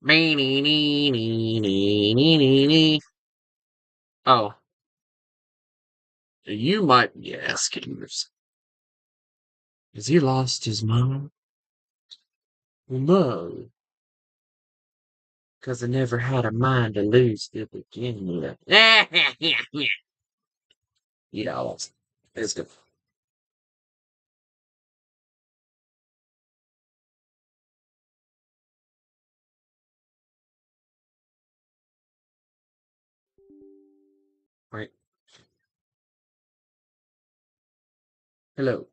Oh, you might be asking yourself, has he lost his mind? Well, no, because I never had a mind to lose to begin with. You know, it's good. Right. Hello.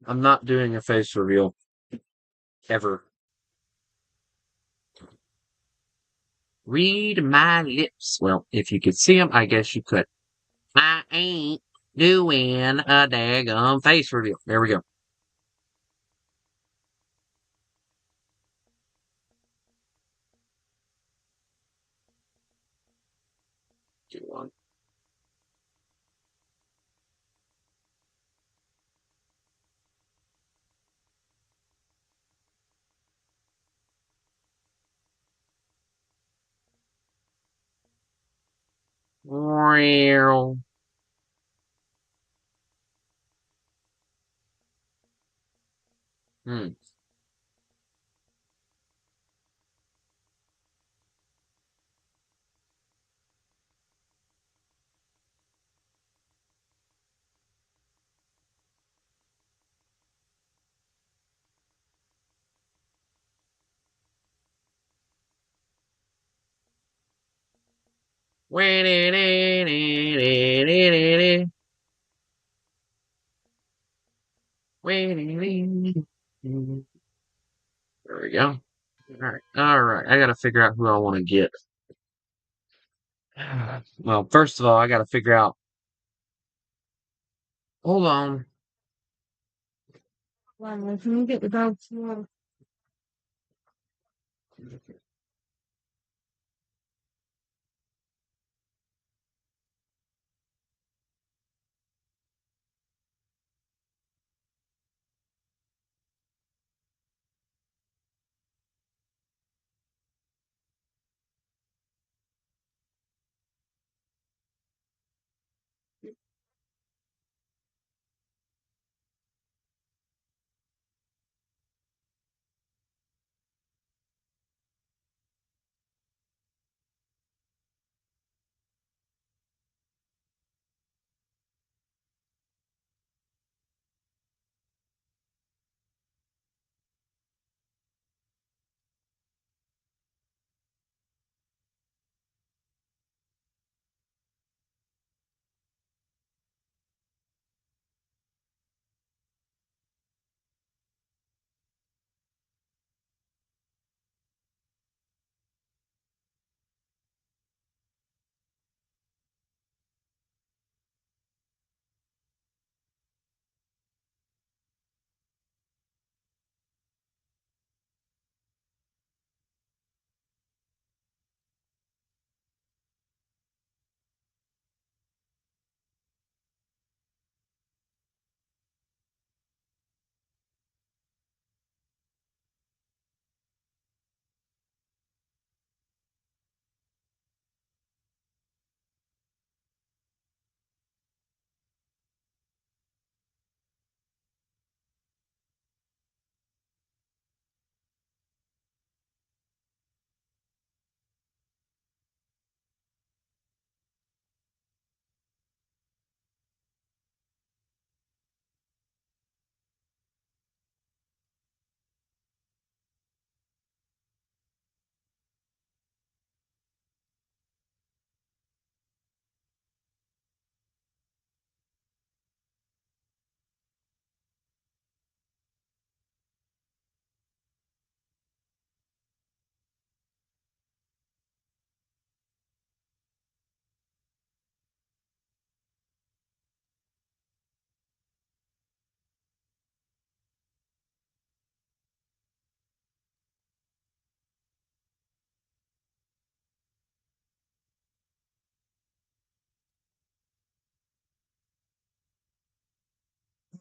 I'm not doing a face reveal ever. Read my lips. Well, if you could see them, I guess you could. I ain't doing a daggum face reveal. There we go. Do one. Well, hmm. There we go. All right. All right. I got to figure out who I want to get. Well, first of all, I got to figure out. Hold on. Well, can you get the dog some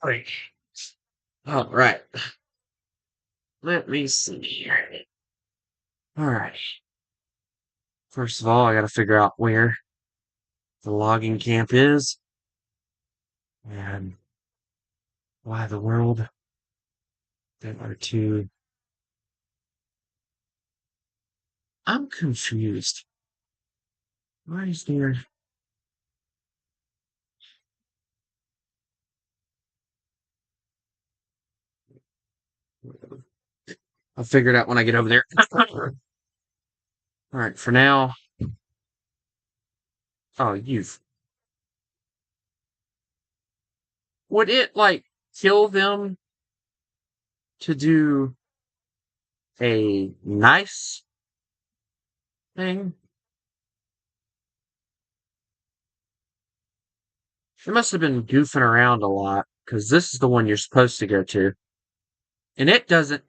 Right. All right. Let me see here. All right. First of all, I got to figure out where the logging camp is and why the world there are two. I'm confused. Why is there? I'll figure it out when I get over there. All right. For now. Oh, you've. Would it like kill them to do a nice thing? She must have been goofing around a lot because this is the one you're supposed to go to. And it doesn't.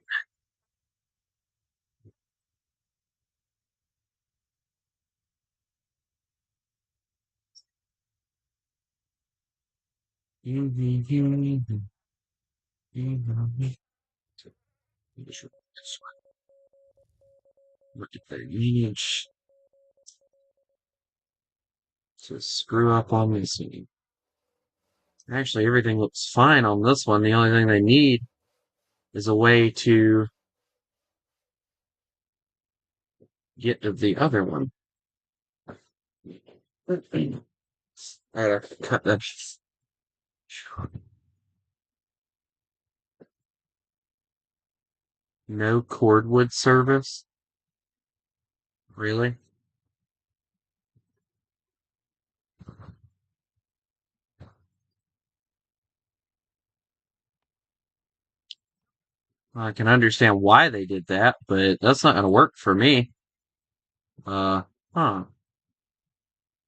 Look at the image to screw up on this one. Actually, everything looks fine on this one. The only thing they need is a way to get to the other one. Alright, I have to cut that. No cordwood service? Really? I can understand why they did that, but that's not going to work for me. Huh.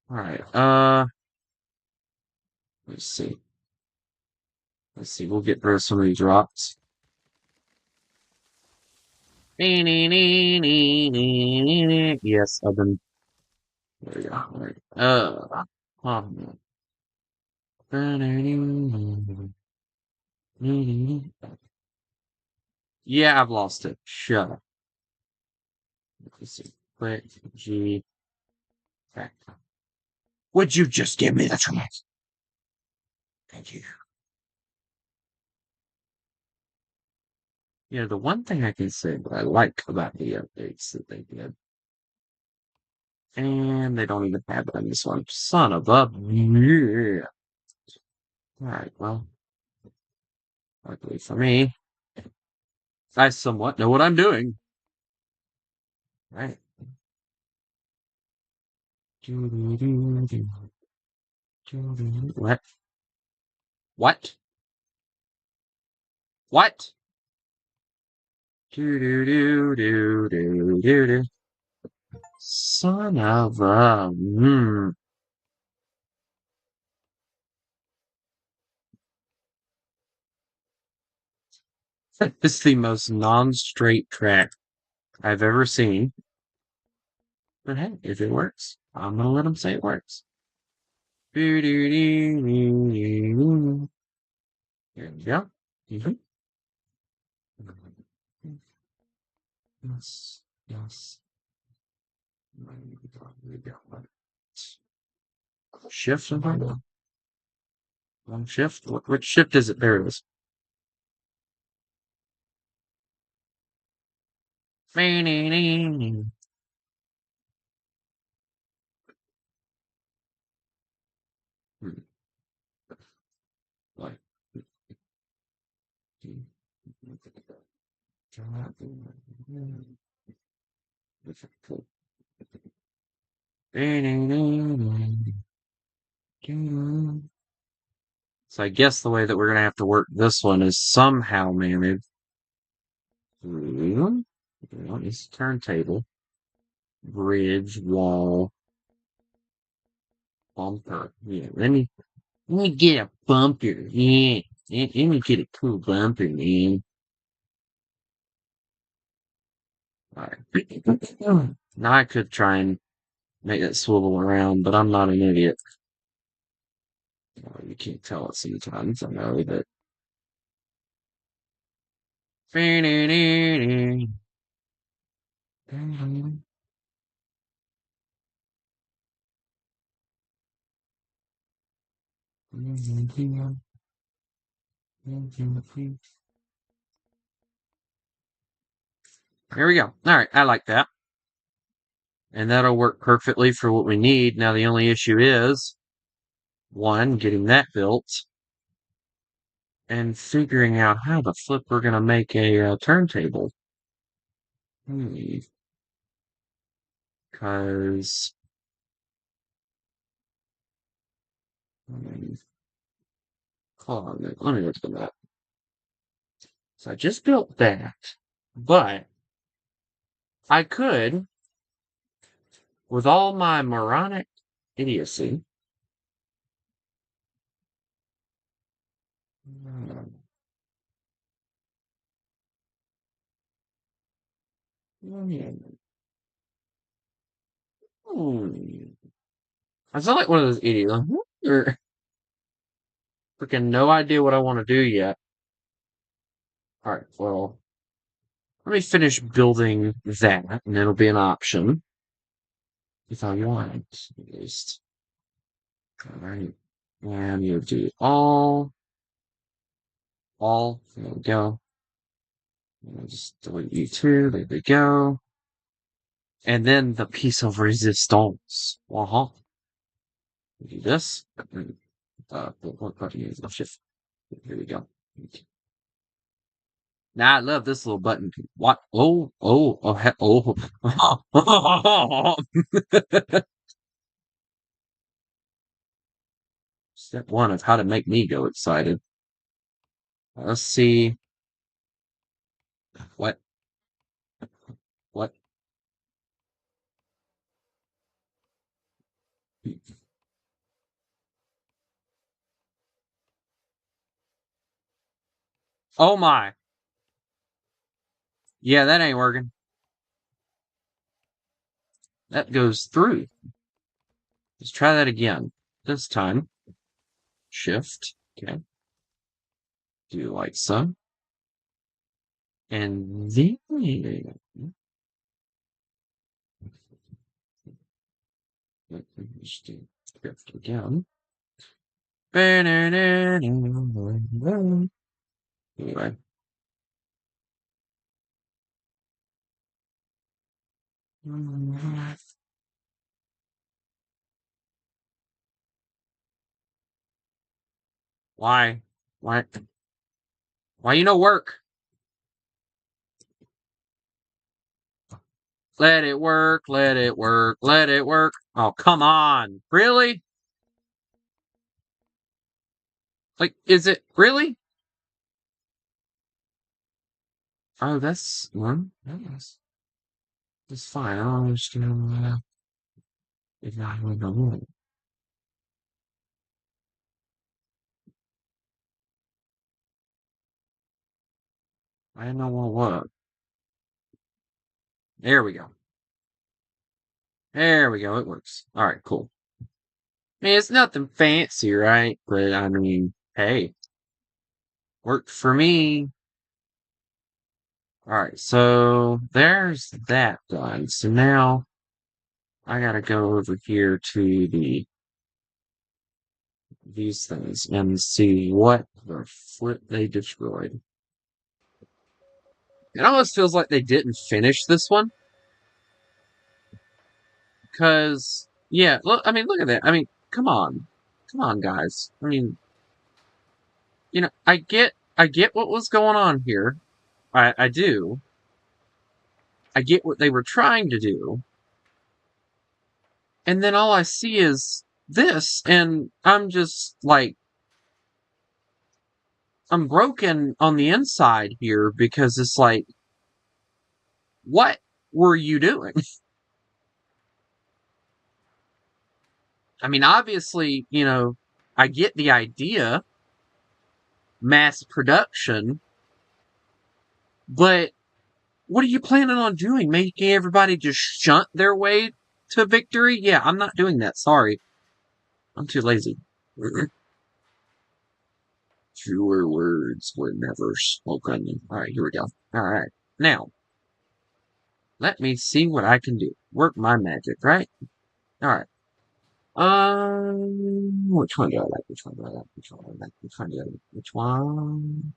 Alright, let's see. Let's see, we'll get rid of some of these rocks. Yes, I've been. There we go. Alright. Oh. Yeah, I've lost it. Shut up. Let's see. Click G. Back. Would you just give me the chance? Thank you. Yeah, the one thing I can say that I like about the updates that they did, and they don't even have it in this one. Son of a. Yeah. Alright, well, luckily for me, I somewhat know what I'm doing. Right. What? What? What? Do do do do do do do. Son of a. It's the most non-straight track I've ever seen. But hey, if it works, I'm gonna let them say it works. Do do do do do. There we go. Mhm. Yes, yes. Shift something? One shift? Which shift is it? There it is. Hmm, like, so I guess the way that we're gonna have to work this one is somehow manage. What is turntable? Bridge, wall, bumper. Yeah, let me get a bumper. Yeah, let me get a cool bumper, man. Alright. Now I could try and make it swivel around, but I'm not an idiot. You can't tell it sometimes, I know that. There we go. Alright, I like that. And that'll work perfectly for what we need. Now the only issue is, one, getting that built, and figuring out how the flip we're gonna make a turntable. Because hold on, let me look at that. So I just built that, but I could, with all my moronic idiocy, I sound like one of those idiots. Or freaking no idea what I want to do yet. Alright, well, let me finish building that, and it'll be an option. If I want, at least. Alright. And you do all. There we go. And I'll just delete you two. There we go. And then the piece of resistance. Do this. What button is it? Shift. Here we go. Now I love this little button. What? Oh. Step one of how to make me go excited. Let's see. What? What? Oh my. Yeah, that ain't working. That goes through. Let's try that again. This time. Shift. Okay. Do like so. And then shift again. Anyway. Why? Why? Why you no work? Let it work, let it work, let it work. Oh, come on. Really? Like, is it really? Oh, that's one. That's fine. I don't understand if I would know. I didn't know what was. There we go. There we go. It works. All right, cool. I mean, it's nothing fancy, right? But I mean, hey, worked for me. All right, so there's that done. So now I gotta go over here to these things and see what the flip they destroyed. It almost feels like they didn't finish this one. Because, yeah, look, I mean, look at that. I mean, come on. Come on, guys. I mean, I get what was going on here. I do. I get what they were trying to do. And then all I see is this, and I'm just like, I'm broken on the inside here because it's like, what were you doing? I mean, obviously, I get the idea, mass production, but what are you planning on doing? Making everybody just shunt their way to victory? Yeah, I'm not doing that. Sorry. I'm too lazy. Truer words were never spoken. Alright, here we go. Alright. Now, let me see what I can do. Work my magic, right? Alright. Which one do I like? Which one do I like? Which one do I like? Which one do I like? Which one?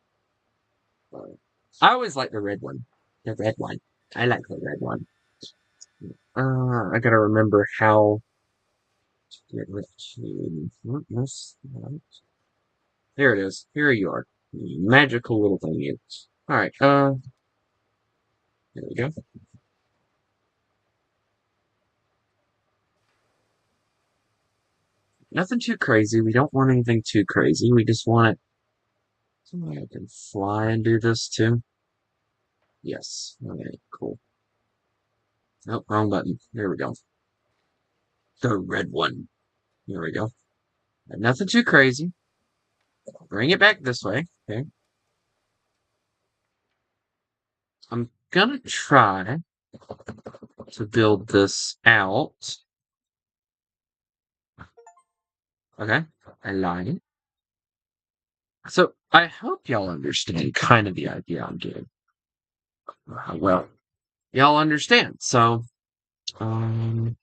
I always like the red one. The red one. I like the red one. I gotta remember how to get rid of this. There it is. Here you are. Magical little thing. Alright, there we go. Nothing too crazy. We don't want anything too crazy. We just want it. Something I can fly and do this too. Yes. Okay, cool. Nope, wrong button. There we go. The red one. Here we go. Nothing too crazy. Bring it back this way. Okay. I'm gonna try to build this out. Okay. I lied. So I hope y'all understand kind of the idea I'm getting. Well, y'all understand. So, um,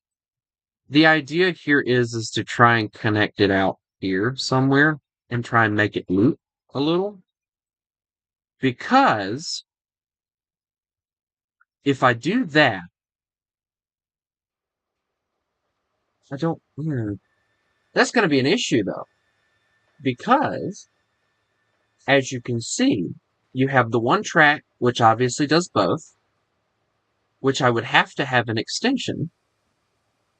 the idea here is to try and connect it out here somewhere and try and make it loop a little. Because if I do that, I don't. That's going to be an issue though, because as you can see, you have the one track which obviously does both, which I would have to have an extension,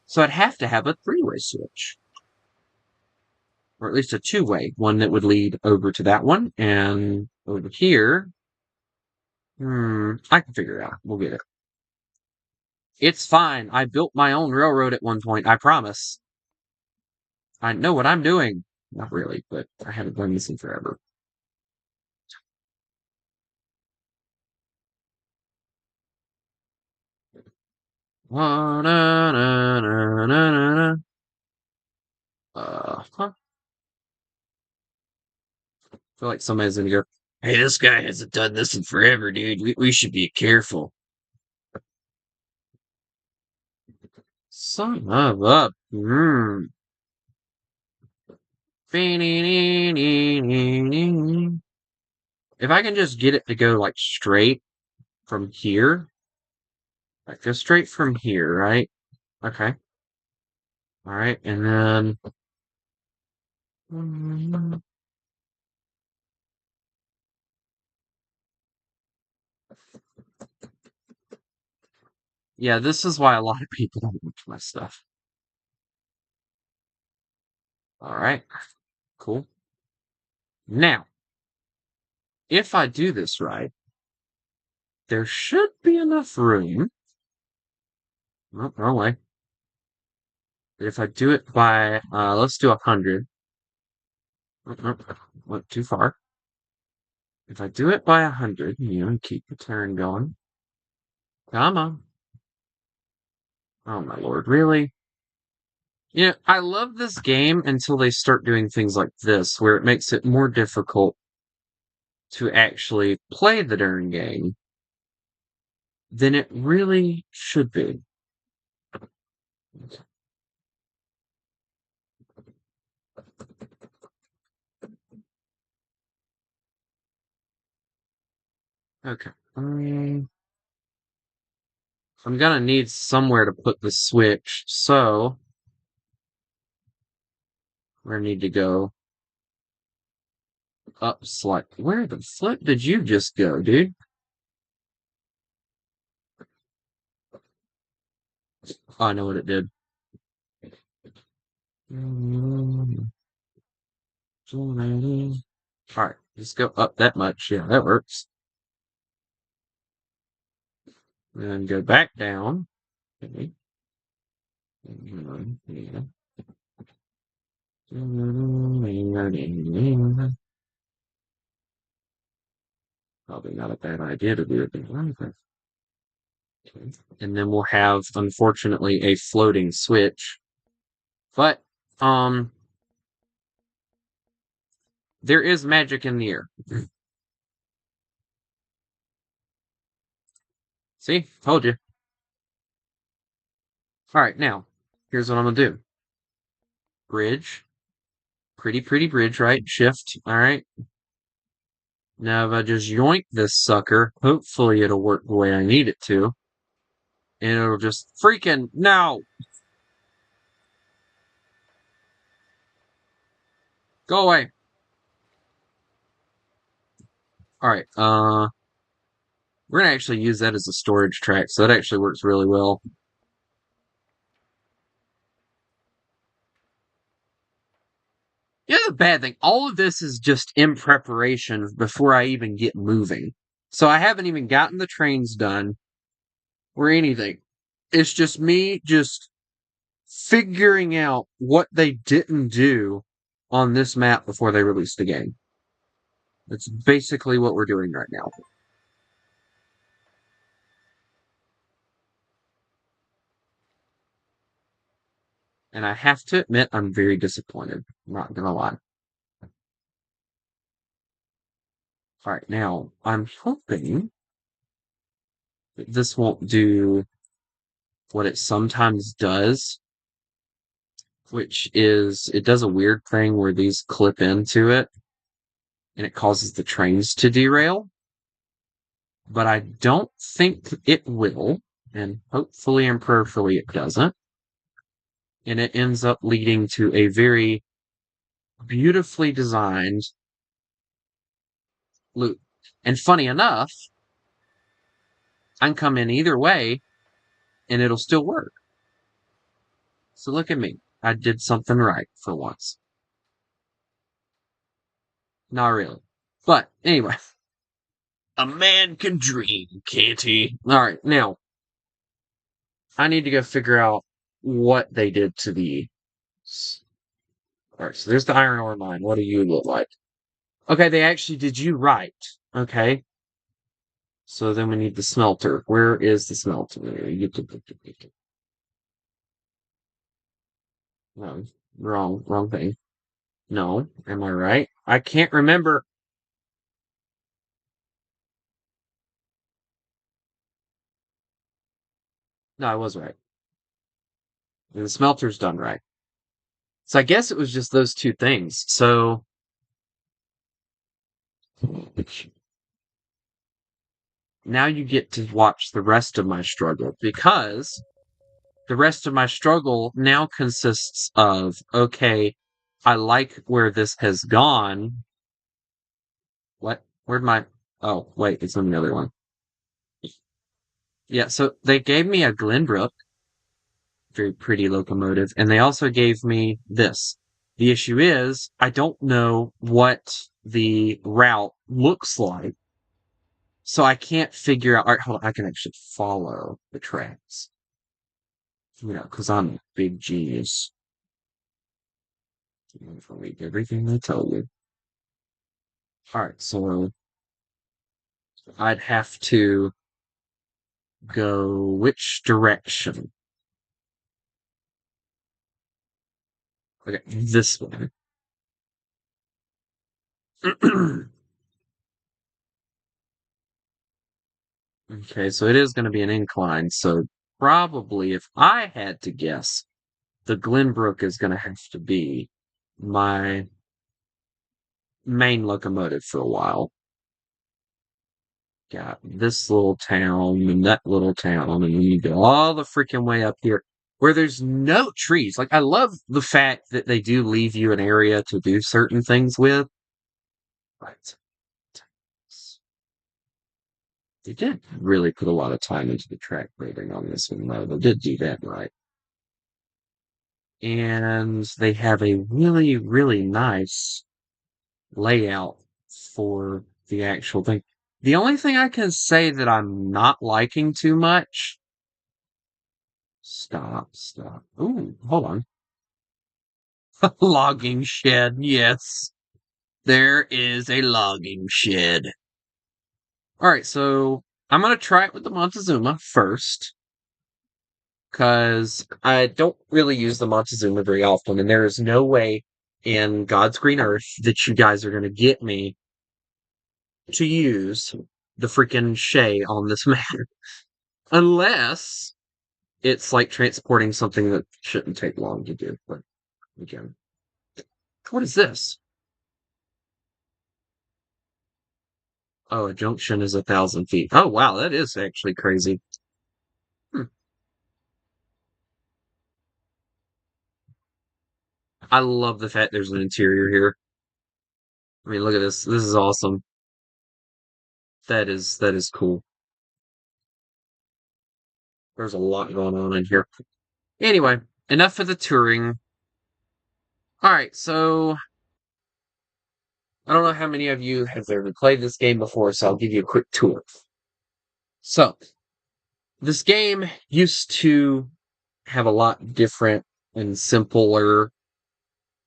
so I'd have to have a three-way switch. Or at least a two-way, one that would lead over to that one, and over here, I can figure it out. We'll get it. It's fine. I built my own railroad at one point, I promise. I know what I'm doing. Not really, but I haven't done this in forever. Huh. I feel like somebody's gonna go, hey, this guy hasn't done this in forever, dude. We should be careful. Son of a. If I can just get it to go like straight from here, like go straight from here, right? Okay. All right, and then yeah, this is why a lot of people don't watch my stuff. All right, cool. Now, if I do this right, there should be enough room. Oh, wrong way. If I do it by, let's do 100. Went too far. If I do it by 100, and keep the turn going. Come on. Oh my lord, really? Yeah, I love this game until they start doing things like this, where it makes it more difficult to actually play the darn game than it really should be. Okay. I'm gonna need somewhere to put the switch, so we're gonna need to go up slightly. Where the flip did you just go, dude? Oh, I know what it did. Alright, just go up that much. Yeah, that works. And go back down. Okay. Probably not a bad idea to do it. Okay. And then we'll have, unfortunately, a floating switch. But, There is magic in the air. See? Told you. Alright, now, here's what I'm gonna do. Bridge. Pretty bridge, right? Shift. Alright. Now if I just yoink this sucker, hopefully it'll work the way I need it to. And it'll just freaking no! Go away. Alright, we're gonna actually use that as a storage track, so that actually works really well. Yeah, the bad thing, all of this is just in preparation before I even get moving. So I haven't even gotten the trains done or anything. It's just me just figuring out what they didn't do on this map before they released the game. That's basically what we're doing right now. And I have to admit, I'm very disappointed. I'm not gonna lie. Alright, now, I'm hoping that this won't do what it sometimes does, which is it does a weird thing where these clip into it and it causes the trains to derail. But I don't think it will, and hopefully and prayerfully it doesn't. And it ends up leading to a very beautifully designed loop. And funny enough, I can come in either way and it'll still work. So look at me. I did something right for once. Not really. But anyway. A man can dream, can't he? Alright, now, I need to go figure out what they did to the... Alright, so there's the iron ore mine. What do you look like? Okay, they actually did you right. Okay. So then we need the smelter. Where is the smelter? No, wrong thing. No, am I right? I can't remember. No, I was right. And the smelter's done right. So I guess it was just those two things. So now you get to watch the rest of my struggle because the rest of my struggle now consists of, okay, I like where this has gone. What? Where'd my... Oh, wait, it's on the other one. Yeah, so they gave me a Glenbrook, very pretty locomotive, and they also gave me this. The issue is, I don't know what the route looks like, so I can't figure out... Alright, hold on, I can actually follow the tracks. You know, because I'm a big genius. You read everything they tell you. Alright, so I'd have to go which direction? Okay, this one. Okay, so it is going to be an incline, so probably if I had to guess, the Glenbrook is going to have to be my main locomotive for a while. Got this little town and that little town, and then you go all the freaking way up here where there's no trees. Like, I love the fact that they do leave you an area to do certain things with. Right. They did really put a lot of time into the track grading on this one, though. They did do that right. And they have a really nice layout for the actual thing. The only thing I can say that I'm not liking too much. Stop. Ooh, hold on. Logging shed, yes. There is a logging shed. Alright, so I'm gonna try it with the Montezuma first. Because I don't really use the Montezuma very often, and there is no way in God's green earth that you guys are going to get me to use the freaking Shay on this map. Unless it's like transporting something that shouldn't take long to do. But again, what is this? Oh, a junction is 1,000 feet. Oh, wow, that is actually crazy. Hmm. I love the fact there's an interior here. I mean, look at this. This is awesome. That is cool. There's a lot going on in here. Anyway, enough of the touring. All right, so I don't know how many of you have ever played this game before, so I'll give you a quick tour. So, this game used to have a lot different and simpler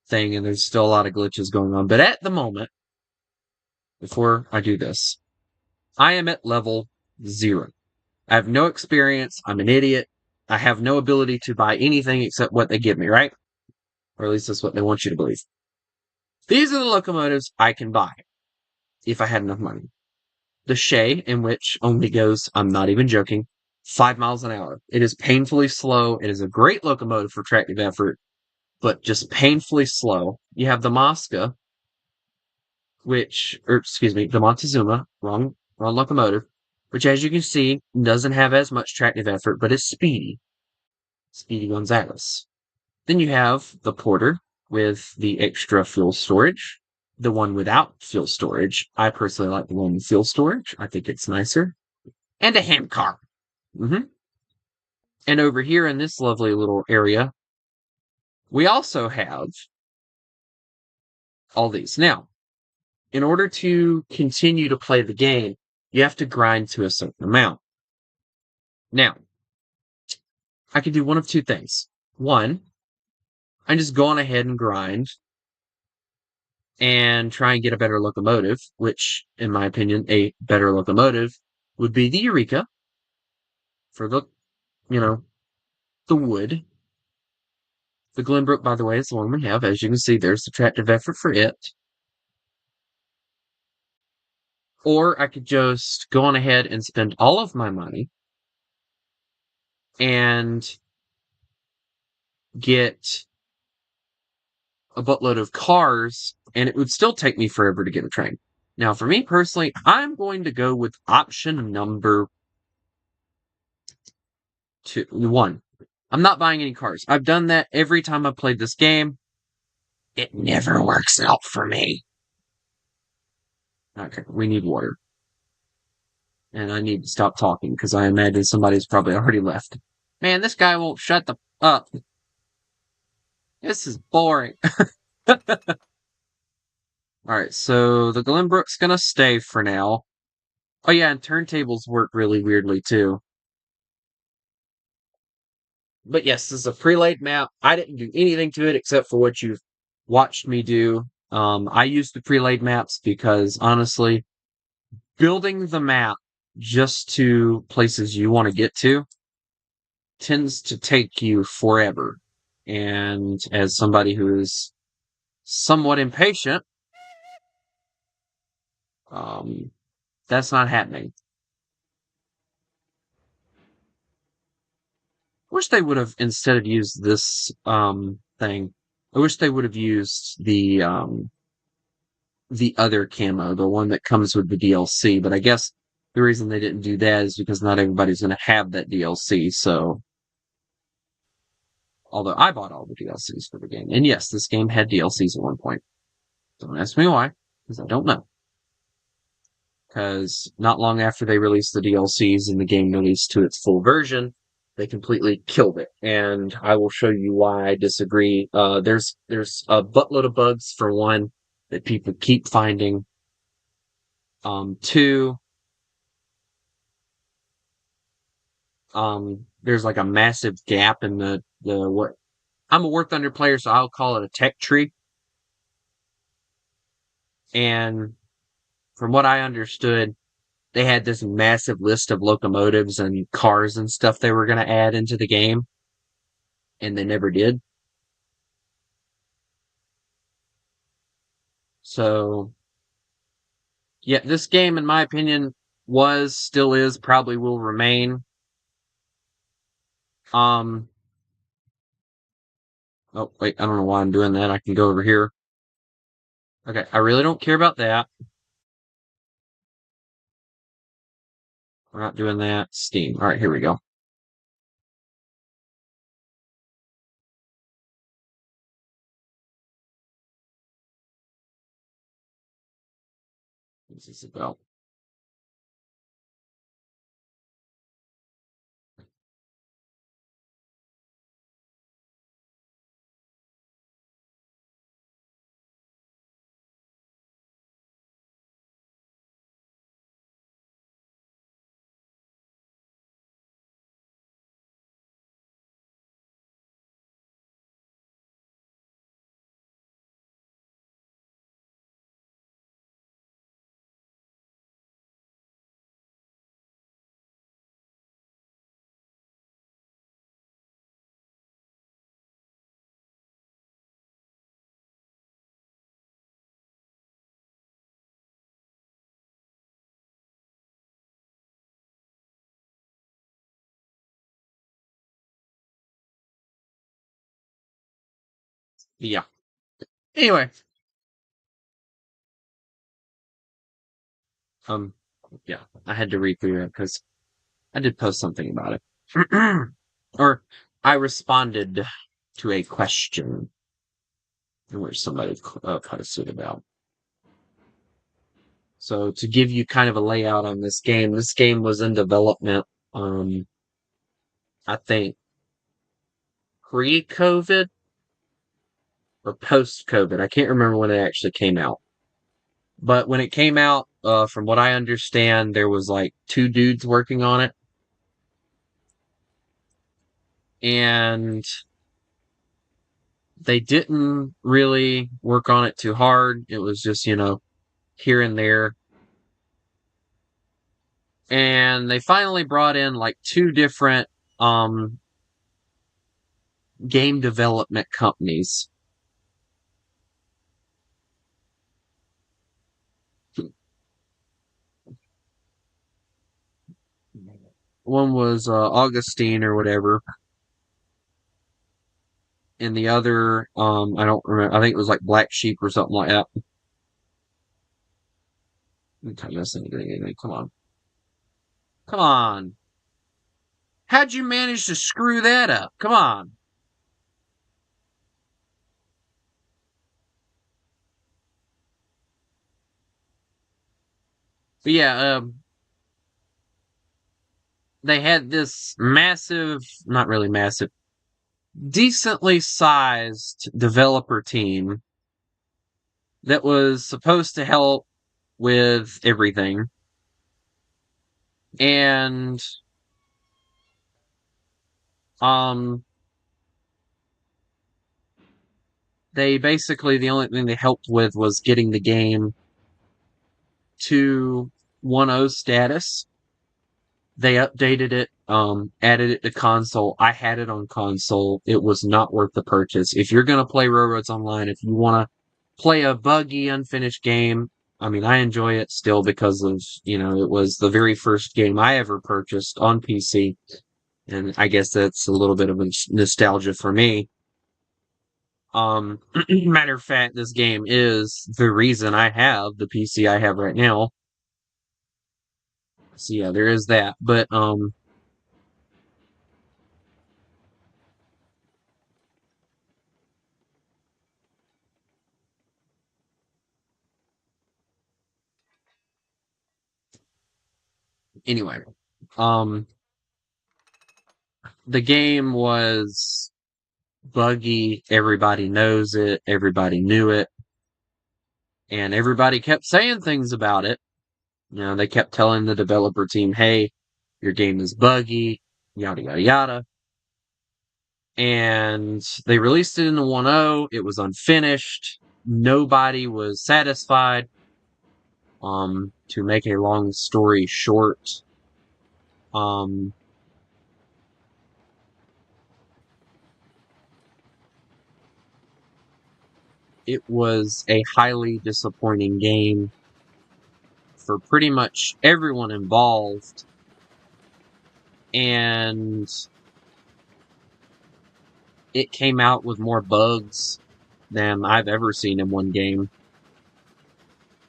thing, and there's still a lot of glitches going on. But at the moment, before I do this, I am at level 0. I have no experience. I'm an idiot. I have no ability to buy anything except what they give me, right? Or at least that's what they want you to believe. These are the locomotives I can buy if I had enough money. The Shay, in which only goes, I'm not even joking, 5 miles an hour. It is painfully slow. It is a great locomotive for tractive effort, but just painfully slow. You have the Mosca, the Montezuma, wrong locomotive, which as you can see, doesn't have as much tractive effort, but is speedy. Speedy Gonzales. Then you have the Porter with the extra fuel storage. The one without fuel storage. I personally like the one with fuel storage. I think it's nicer. And a hand car. Mm-hmm. And over here in this lovely little area, we also have all these. Now, in order to continue to play the game, you have to grind to a certain amount. Now, I can do one of two things. One, I'm just going ahead and grind and try and get a better locomotive, which, in my opinion, a better locomotive would be the Eureka for the, the wood. The Glenbrook, by the way, is the one we have. As you can see, there's the tractive effort for it. Or I could just go on ahead and spend all of my money and get a buttload of cars, and it would still take me forever to get a train. Now, for me personally, I'm going to go with option number 1. I'm not buying any cars. I've done that every time I've played this game. It never works out for me. Okay, we need water. And I need to stop talking because I imagine somebody's probably already left. Man, this guy won't shut the up. This is boring. Alright, so the Glenbrook's gonna stay for now. Oh yeah, and turntables work really weirdly too. But yes, this is a pre-laid map. I didn't do anything to it except for what you've watched me do. I used the pre-laid maps because honestly, building the map just to places you want to get to tends to take you forever. And as somebody who is somewhat impatient, that's not happening. I wish they would have, instead of used this thing, I wish they would have used the other camo, the one that comes with the DLC. But I guess the reason they didn't do that is because not everybody's going to have that DLC. So, although I bought all the DLCs for the game, and yes, this game had DLCs at one point. Don't ask me why, because I don't know. Because not long after they released the DLCs and the game released to its full version, they completely killed it. And I will show you why I disagree. There's a buttload of bugs for one that people keep finding. 2, there's like a massive gap in the what. I'm a War Thunder player, so I'll call it a tech tree. And from what I understood, they had this massive list of locomotives and cars and stuff they were going to add into the game, and they never did. So, yeah, this game, in my opinion, still is, probably will remain. Um, oh, wait, I don't know why I'm doing that. I can go over here. Okay, I really don't care about that. We're not doing that. Steam. All right, here we go. What's this about? Yeah. Anyway, um, yeah, I had to read through it because I did post something about it. Or I responded to a question in which somebody posted about. So to give you kind of a layout on this game was in development, um, I think pre-COVID or post-COVID. I can't remember when it actually came out. But when it came out, from what I understand, there was like two dudes working on it. And they didn't really work on it too hard. It was just, here and there. And they finally brought in like two different um game development companies. One was Augustine or whatever, and the other, I don't remember. I think it was like Black Sheep or something like that. I'm not missing anything. Come on, come on. How'd you manage to screw that up? Come on. But yeah, they had this massive, not really massive, decently sized developer team that was supposed to help with everything. And um they basically, the only thing they helped with was getting the game to 1.0 status. They updated it, added it to console. I had it on console. It was not worth the purchase. If you're gonna play Railroads Online, if you wanna play a buggy, unfinished game, I mean, I enjoy it still because of, it was the very first game I ever purchased on PC. And I guess that's a little bit of a nostalgia for me. Matter of fact, this game is the reason I have the PC I have right now. So yeah, there is that. But anyway, um, the game was buggy. Everybody knows it. Everybody knew it, and everybody kept saying things about it. They kept telling the developer team, "Hey, your game is buggy." Yada yada yada. And they released it in the 1.0. It was unfinished. Nobody was satisfied. To make a long story short, um, it was a highly disappointing game for pretty much everyone involved. And it came out with more bugs than I've ever seen in one game.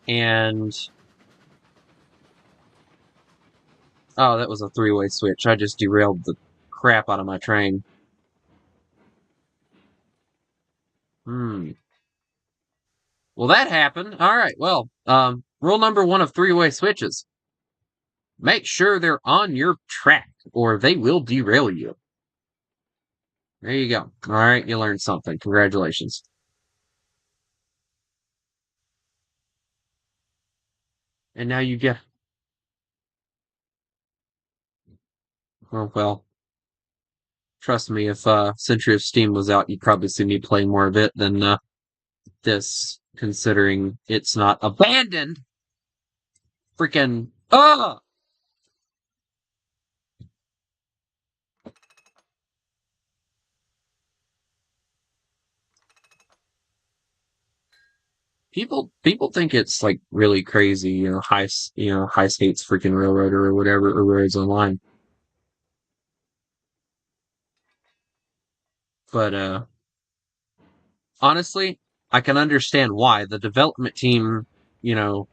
And oh, that was a three-way switch. I just derailed the crap out of my train. Well, that happened. All right. Well, rule number one of three-way switches: make sure they're on your track, or they will derail you. There you go. All right, you learned something. Congratulations. And now you get. Well, trust me. If Century of Steam was out, you'd probably see me play more of it than this, considering it's not abandoned. Freaking. People think it's like really crazy, high skates freaking railroader or whatever, or roads online. But honestly, I can understand why the development team, you know,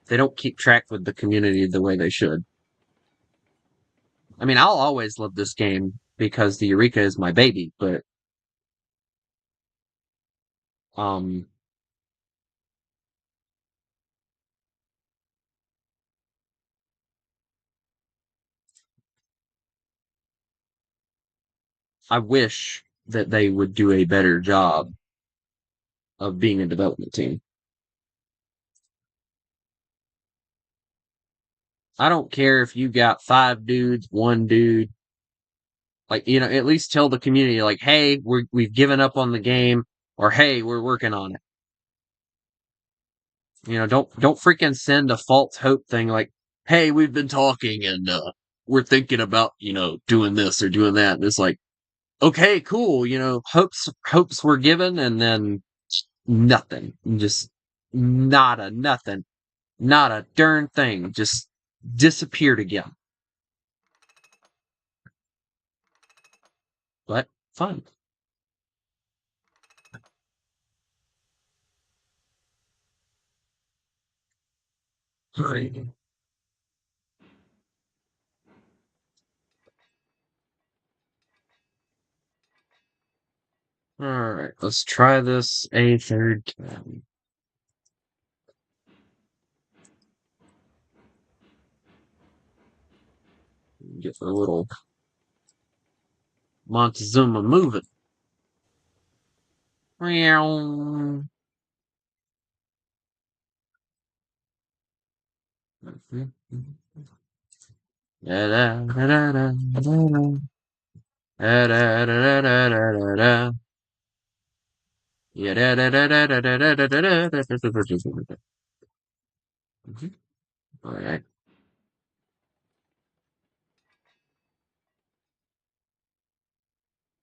they don't keep track with the community the way they should. I mean, I'll always love this game because the Eureka is my baby, but um, I wish that they would do a better job of being a development team. I don't care if you got 5 dudes, 1 dude, like, at least tell the community, like, hey, we've given up on the game, or hey, we're working on it. Don't freaking send a false hope thing like, hey, we've been talking and we're thinking about, doing this or doing that. And it's like, okay, cool, hopes were given, and then nothing. Just nada, nothing. Not a darn thing. Just disappeared again. But fun. Right. Alright, let's try this a third time. Get the little Montezuma moving. Meow. Da da da da da da da da da da da da. Yeah, da da da da da da da da da da. All right.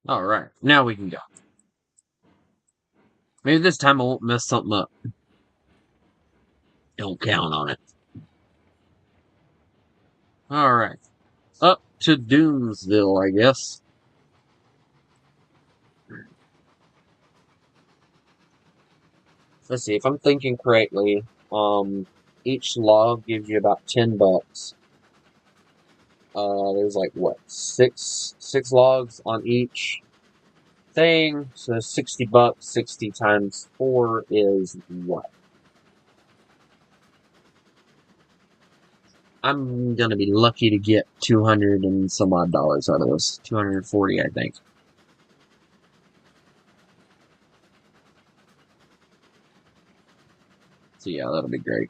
All right. Now we can go. Maybe this time I won't mess something up. Don't count on it. All right. Up to Doomsville, I guess. Let's see if I'm thinking correctly. Each log gives you about $10. There's like what, six logs on each thing, so $60. 60 times 4 is what? I'm gonna be lucky to get 200 and some odd dollars out of this. 240, I think. So yeah, that'll be great.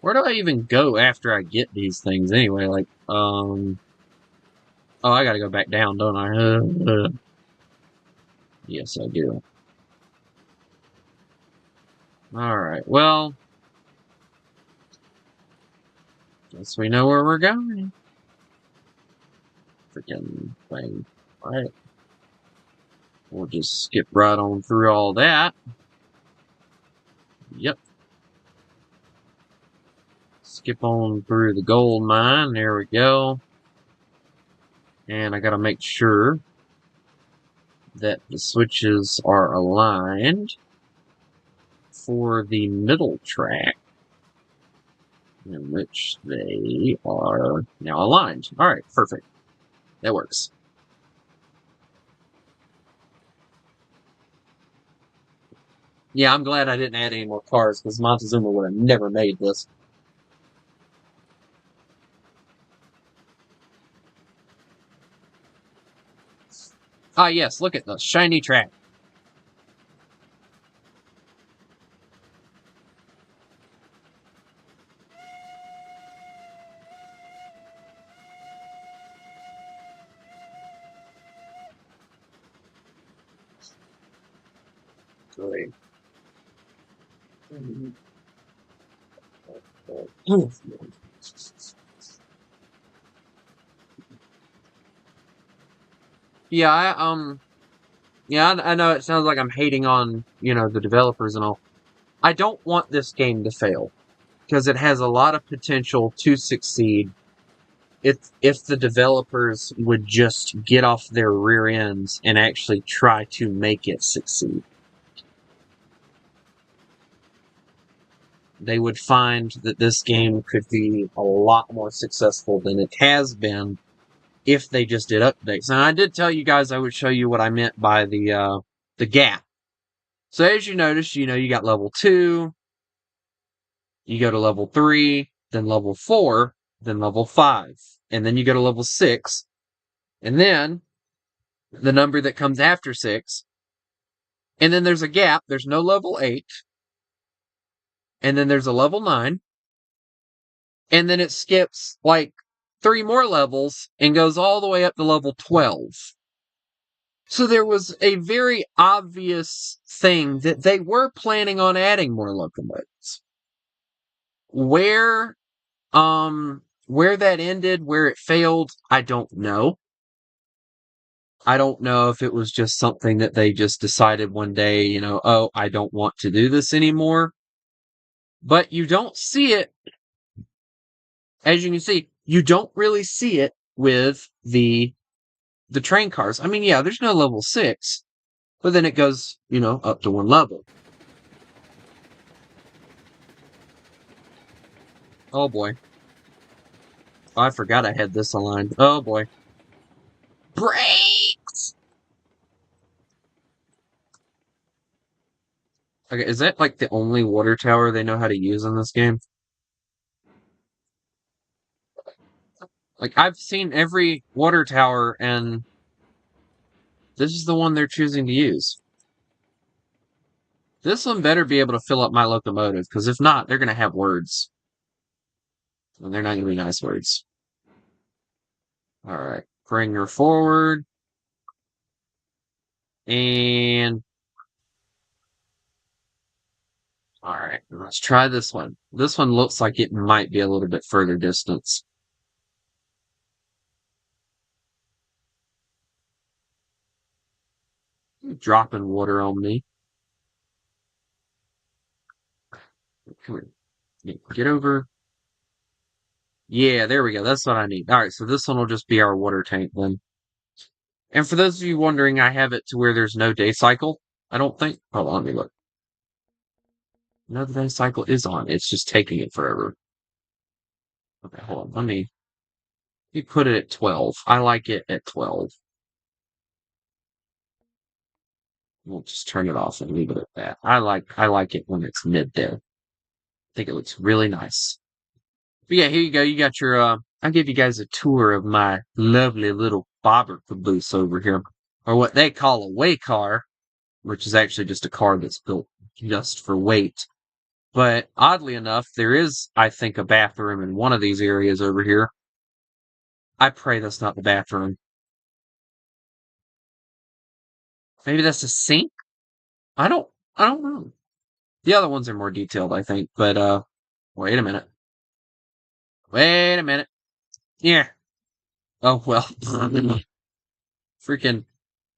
Where do I even go after I get these things anyway? Like, oh, I gotta go back down, don't I? Yes, I do. Alright, well, Guess we know where we're going. Freaking thing. Alright. We'll just skip right on through all that. Yep. Skip on through the gold mine. There we go. And I gotta make sure that the switches are aligned for the middle track, in which they are now aligned. Alright, perfect. That works. Yeah, I'm glad I didn't add any more cars, because Montezuma would have never made this. Ah, yes, look at the shiny track. Great. Yeah, I know it sounds like I'm hating on, the developers and all. I don't want this game to fail, because it has a lot of potential to succeed if the developers would just get off their rear ends and actually try to make it succeed. They would find that this game could be a lot more successful than it has been if they just did updates. And I did tell you guys I would show you what I meant by the gap. So as you notice, you got level 2, you go to level 3, then level 4, then level 5, and then you go to level 6, and then the number that comes after 6, and then there's a gap, there's no level 8, and then there's a level 9, and then it skips like 3 more levels and goes all the way up to level 12. So there was a very obvious thing that they were planning on adding more locomotives. Where where that ended, where it failed, I don't know. I don't know if it was just something that they just decided one day, oh, I don't want to do this anymore. But you don't see it, as you can see, you don't really see it with the train cars. I mean, yeah, there's no level 6, but then it goes, up to one level. Oh boy. Oh, I forgot I had this aligned. Oh boy. Brakes! Okay, is that like the only water tower they know how to use in this game? Like, I've seen every water tower, and this is the one they're choosing to use. This one better be able to fill up my locomotive, because if not, they're going to have words. And they're not going to be nice words. Alright, bring her forward. And... Alright, let's try this one. This one looks like it might be a little bit further distance. Dropping water on me. Come here. Get over. Yeah, there we go. That's what I need. Alright, so this one will just be our water tank then. And for those of you wondering, I have it to where there's no day cycle. I don't think. Hold on, let me look. No, the day cycle is on. It's just taking it forever. Okay, hold on. Let me put it at 12. I like it at 12. We'll just turn it off and leave it at that. I like it when it's midday. I think it looks really nice. But yeah, here you go. You got your I'll give you guys a tour of my lovely little bobber caboose over here. Or what they call a way car, which is actually just a car that's built just for weight. But oddly enough, there is, I think, a bathroom in one of these areas over here. I pray that's not the bathroom. Maybe that's a sink? I don't know. The other ones are more detailed, I think, but wait a minute. Wait a minute. Yeah. Oh, well. Freaking.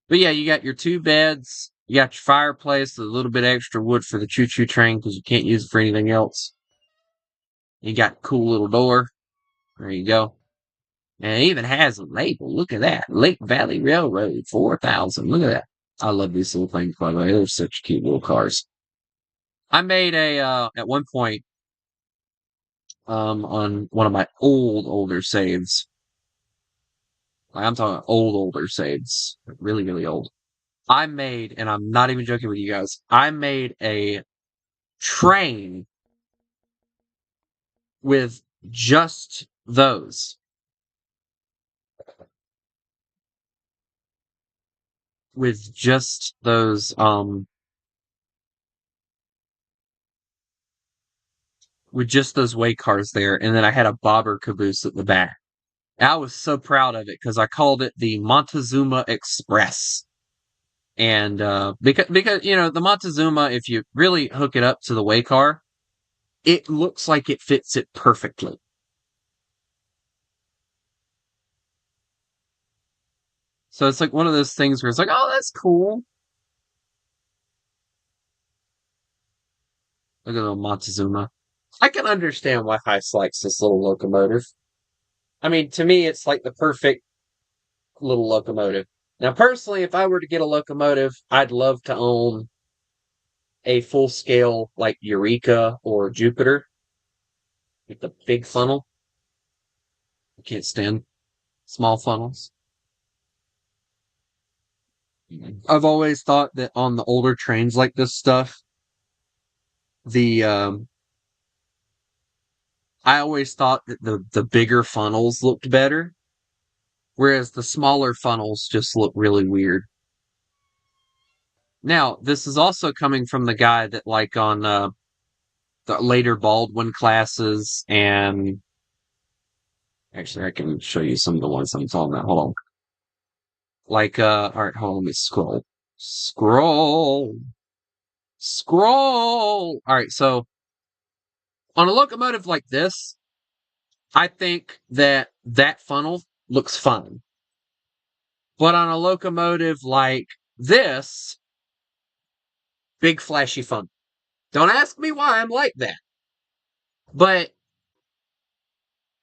But yeah, you got your two beds. You got your fireplace, a little bit extra wood for the choo-choo train because you can't use it for anything else. You got a cool little door. There you go. And it even has a label. Look at that. Lake Valley Railroad 4000. Look at that. I love these little things, by the way. They're such cute little cars. I made at one point, on one of my older saves. Like, I'm talking older saves. Really, really old. I made, and I'm not even joking with you guys, I made a train with just those. With just those, with just those way cars there, and then I had a bobber caboose at the back. I was so proud of it because I called it the Montezuma Express. And because the Montezuma, if you really hook it up to the way car, it looks like it fits it perfectly. So it's like one of those things where it's like, oh, that's cool. Look at the Montezuma. I can understand why Heist likes this little locomotive. I mean, to me, it's like the perfect little locomotive. Now, personally, if I were to get a locomotive, I'd love to own a full scale like Eureka or Jupiter with the big funnel. I can't stand small funnels. I've always thought that on the older trains like this stuff, the I always thought that the bigger funnels looked better, whereas the smaller funnels just look really weird. Now, this is also coming from the guy that like on the later Baldwin classes, and actually I can show you some of the ones I'm talking about. Hold on. Like all right, hold on, let me scroll. Scroll. Scroll. All right, so on a locomotive like this, I think that that funnel looks fine. But on a locomotive like this, big flashy funnel. Don't ask me why I'm like that. But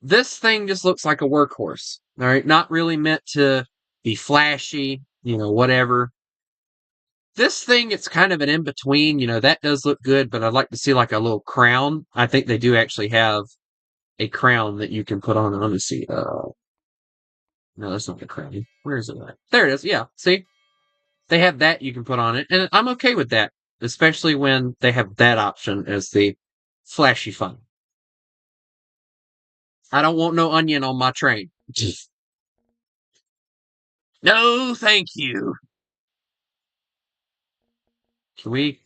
this thing just looks like a workhorse. All right, not really meant to be flashy, whatever. This thing, it's kind of an in between. That does look good, but I'd like to see like a little crown. I think they do actually have a crown that you can put on. Let me see. No, that's not the crown. Where is it at? There it is. Yeah, see, they have that you can put on it, and I'm okay with that, especially when they have that option as the flashy fun. I don't want no onion on my train. No, thank you. Can we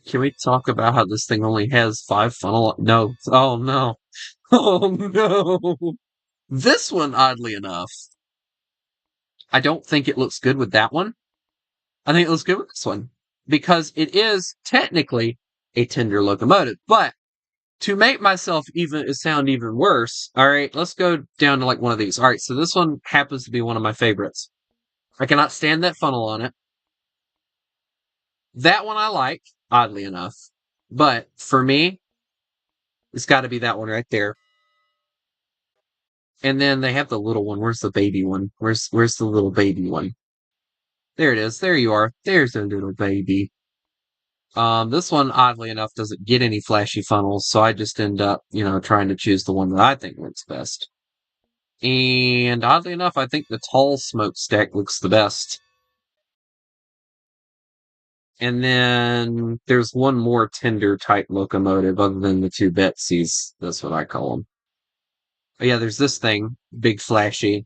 talk about how this thing only has 5 funnel? No. Oh no. Oh no. This one, oddly enough, I don't think it looks good with that one. I think it looks good with this one because it is technically a tender locomotive. But to make myself even sound even worse, all right, let's go down to like one of these. All right, so this one happens to be one of my favorites. I cannot stand that funnel on it. That one I like, oddly enough. But for me, it's got to be that one right there. And then they have the little one. Where's the baby one? Where's the little baby one? There it is. There you are. There's the little baby. This one, oddly enough, doesn't get any flashy funnels, so I just end up, trying to choose the one that I think looks best. And oddly enough, I think the tall smokestack looks the best. And then there's one more tender type locomotive other than the two Betsy's. That's what I call them. But yeah, there's this thing, big flashy.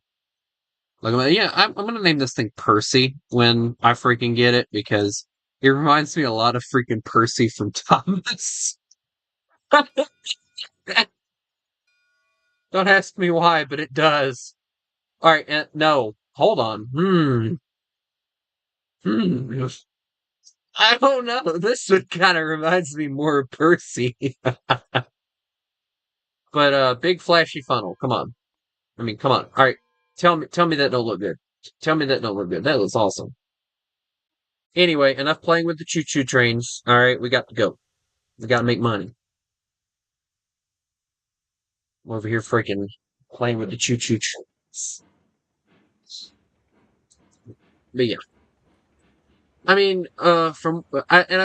Yeah, I'm gonna name this thing Percy when I freaking get it because it reminds me a lot of freaking Percy from Thomas. Don't ask me why, but it does. All right, no, hold on. Hmm. I don't know. This one kind of reminds me more of Percy. But But big flashy funnel. Come on. I mean, come on. All right. Tell me that don't look good. Tell me that don't look good. That looks awesome. Anyway, enough playing with the choo-choo trains. All right, we got to go. We got to make money. I'm over here freaking playing with the choo-choo trains. But yeah. I mean, I've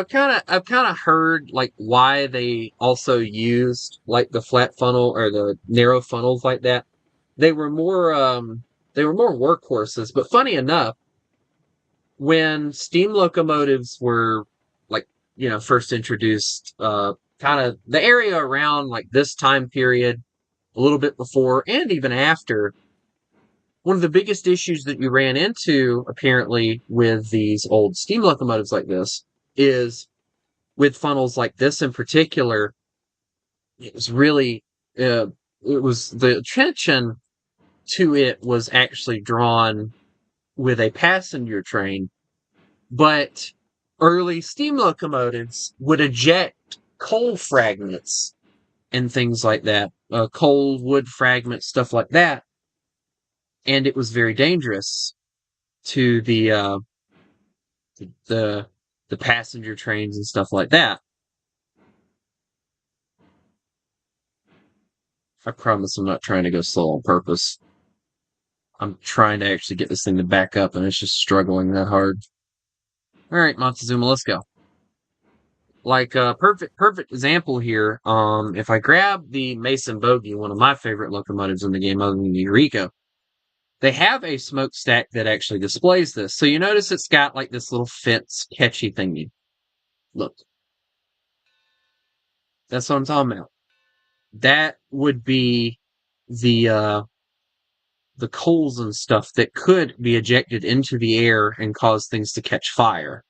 kind of heard like why they also used like the flat funnel or the narrow funnels like that. They were more, they were more workhorses. But funny enough, when steam locomotives were like, first introduced, kind of the area around like this time period, a little bit before and even after, one of the biggest issues that you ran into, apparently, with these old steam locomotives like this is with funnels like this in particular, it was really, it was the attention to it was actually drawn with a passenger train, but early steam locomotives would eject coal fragments and things like that, coal, wood fragments, stuff like that, and it was very dangerous to the the passenger trains and stuff like that. I promise I'm not trying to go slow on purpose. I'm trying to actually get this thing to back up, and it's just struggling that hard. All right, Montezuma, let's go. Like a perfect example here. If I grab the Mason Bogey, one of my favorite locomotives in the game, other than the Eureka, they have a smokestack that actually displays this. So you notice it's got like this little fence catchy thingy. Look, that's what I'm talking about. That would be the the coals and stuff that could be ejected into the air and cause things to catch fire.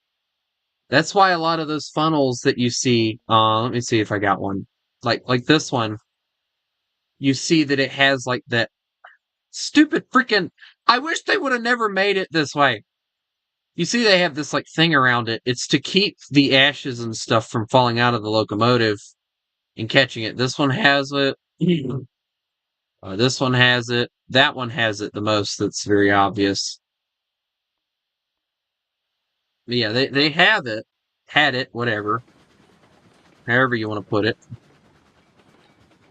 That's why a lot of those funnels that you see, let me see if I got one. Like this one, you see that it has like that stupid freaking, I wish they would have never made it this way. You see they have this like thing around it. It's to keep the ashes and stuff from falling out of the locomotive and catching it. This one has it. This one has it. That one has it the most. That's very obvious. But yeah, they have it. Had it, whatever. However you want to put it.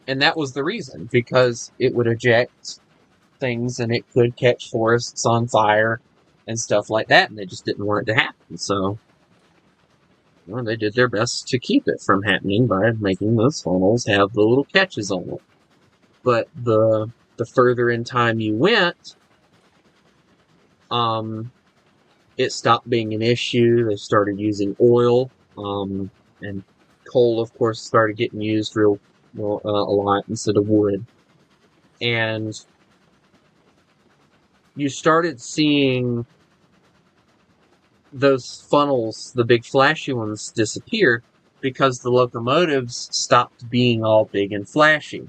And that was the reason, because it would eject things and it could catch forests on fire and stuff like that, and they just didn't want it to happen. So, well, they did their best to keep it from happening by making those funnels have the little catches on them. But the further in time you went, it stopped being an issue. They started using oil, and coal, of course, started getting used real well, a lot instead of wood. And you started seeing those funnels, the big flashy ones, disappear because the locomotives stopped being all big and flashy.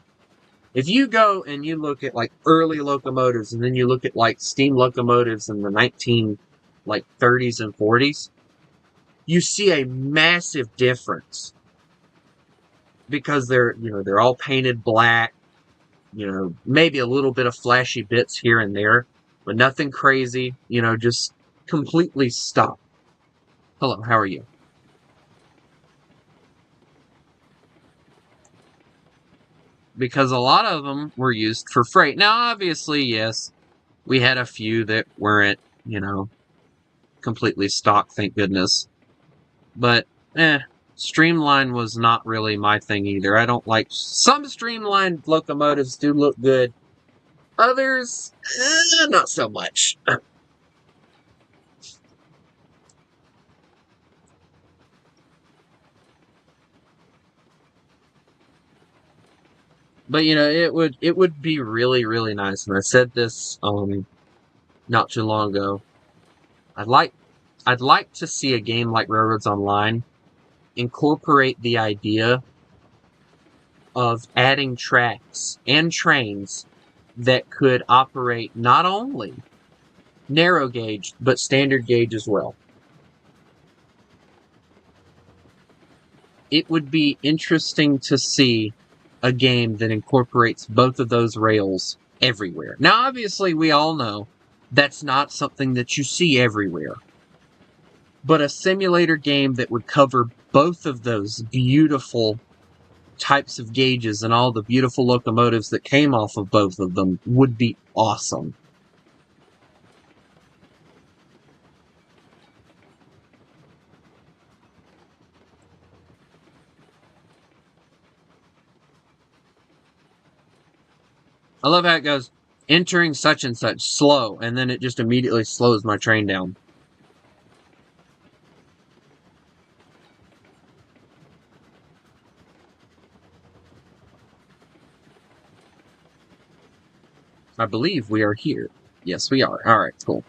If you go and you look at like early locomotives and then you look at like steam locomotives in the 30s and 40s, you see a massive difference because they're all painted black, maybe a little bit of flashy bits here and there, but nothing crazy, just completely stop. Hello, how are you? Because a lot of them were used for freight. Now, obviously, yes, we had a few that weren't, completely stock, thank goodness. But, streamline was not really my thing either. I don't like, some streamlined locomotives do look good. Others, not so much. But it would be really, really nice, and I said this not too long ago. I'd like to see a game like Railroads Online incorporate the idea of adding tracks and trains that could operate not only narrow gauge, but standard gauge as well. It would be interesting to see a game that incorporates both of those rails everywhere. Now, obviously, we all know that's not something that you see everywhere. But a simulator game that would cover both of those beautiful types of gauges and all the beautiful locomotives that came off of both of them would be awesome. I love how it goes, entering such and such, slow, and then it just immediately slows my train down. I believe we are here. Yes, we are. Alright, cool.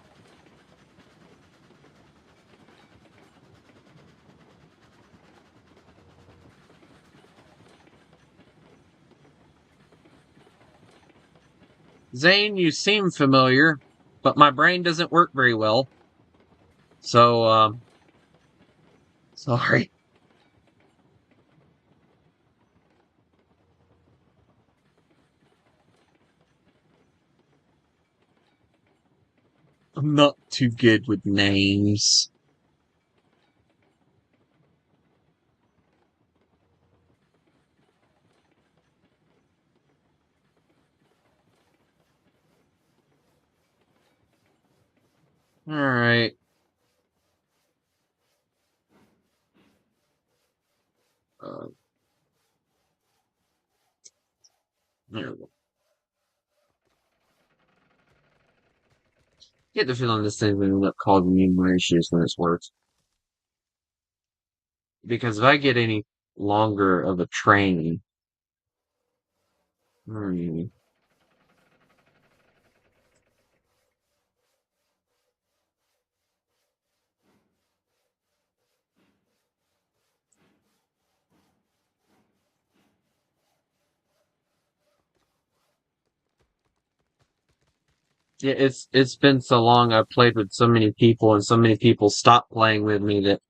Zane, you seem familiar, but my brain doesn't work very well. So, sorry. I'm not too good with names. Alright. Uh, there we go. Get the feeling this thing will end up causing me more issues than it's worth. Because if I get any longer of a train, hmm, yeah, it's been so long. I've played with so many people, and so many people stopped playing with me that,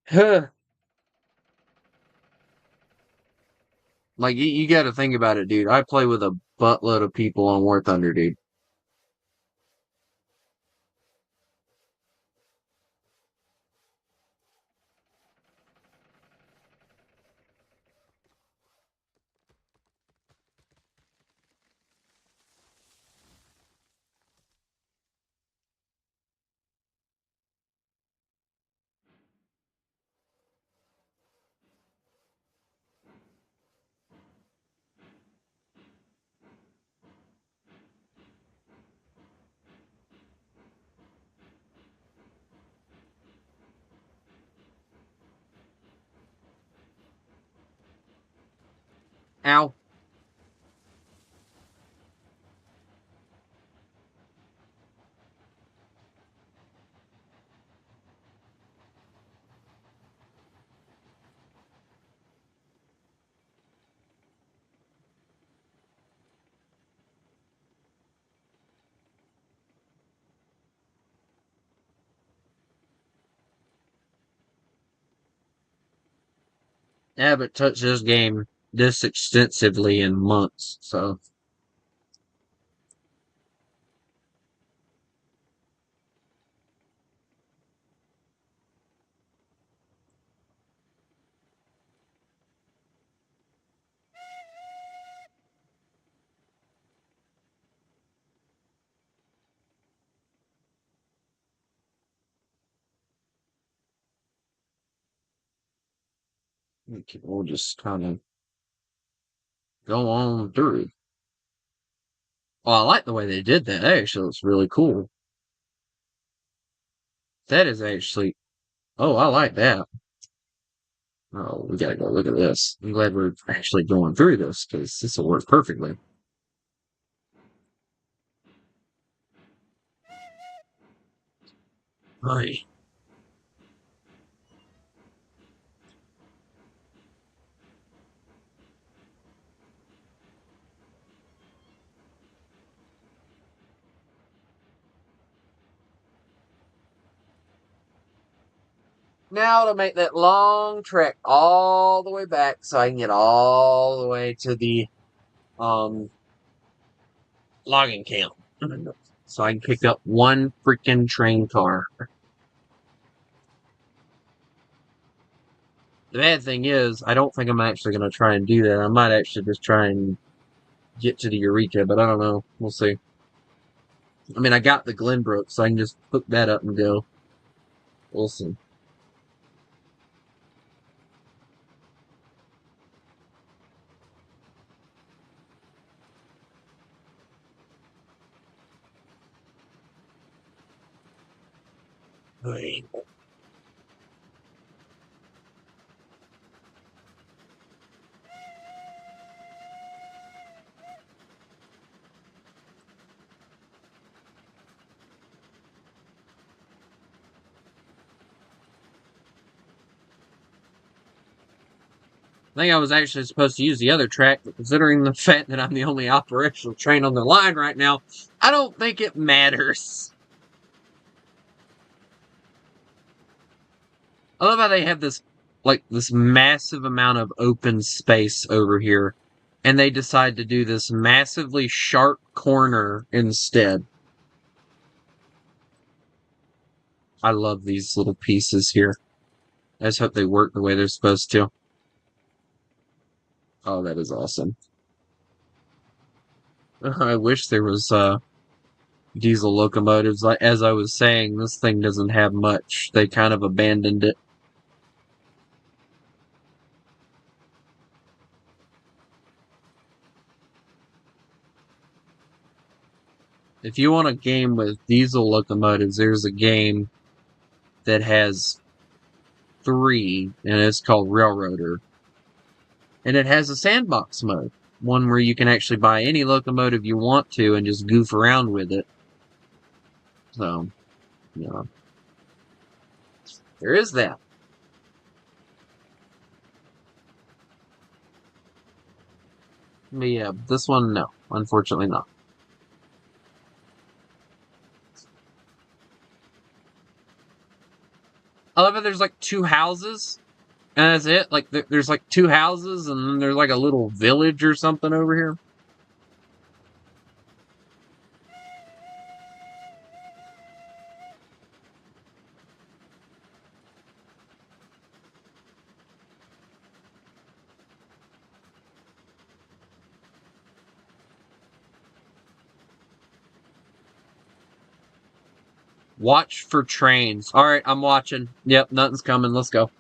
huh, like you got to think about it, dude. I play with a buttload of people on War Thunder, dude. Ow. I haven't touched this game this extensively in months, so we'll just kind of go on through. Well, I like the way they did that. That actually looks really cool. That is actually, oh, I like that. Oh, we gotta go look at this. I'm glad we're actually going through this because this will work perfectly. Right. Now to make that long trek all the way back so I can get all the way to the um logging camp. So I can pick up one freaking train car. The bad thing is, I don't think I'm actually going to try and do that. I might actually just try and get to the Eureka, but I don't know. We'll see. I mean, I got the Glenbrook, so I can just hook that up and go. We'll see. Wait. I think I was actually supposed to use the other track, but considering the fact that I'm the only operational train on the line right now, I don't think it matters. I love how they have this, like, this massive amount of open space over here, and they decide to do this massively sharp corner instead. I love these little pieces here. I just hope they work the way they're supposed to. Oh, that is awesome. I wish there was diesel locomotives. Like as I was saying, this thing doesn't have much. They kind of abandoned it. If you want a game with diesel locomotives, there's a game that has three, and it's called Railroader. And it has a sandbox mode, one where you can actually buy any locomotive you want to and just goof around with it. So, yeah, there is that. But yeah, this one, no, unfortunately not. I love it. There's like two houses, and that's it. Like there's like two houses, and then there's like a little village or something over here. Watch for trains. All right, I'm watching. Yep, nothing's coming. Let's go.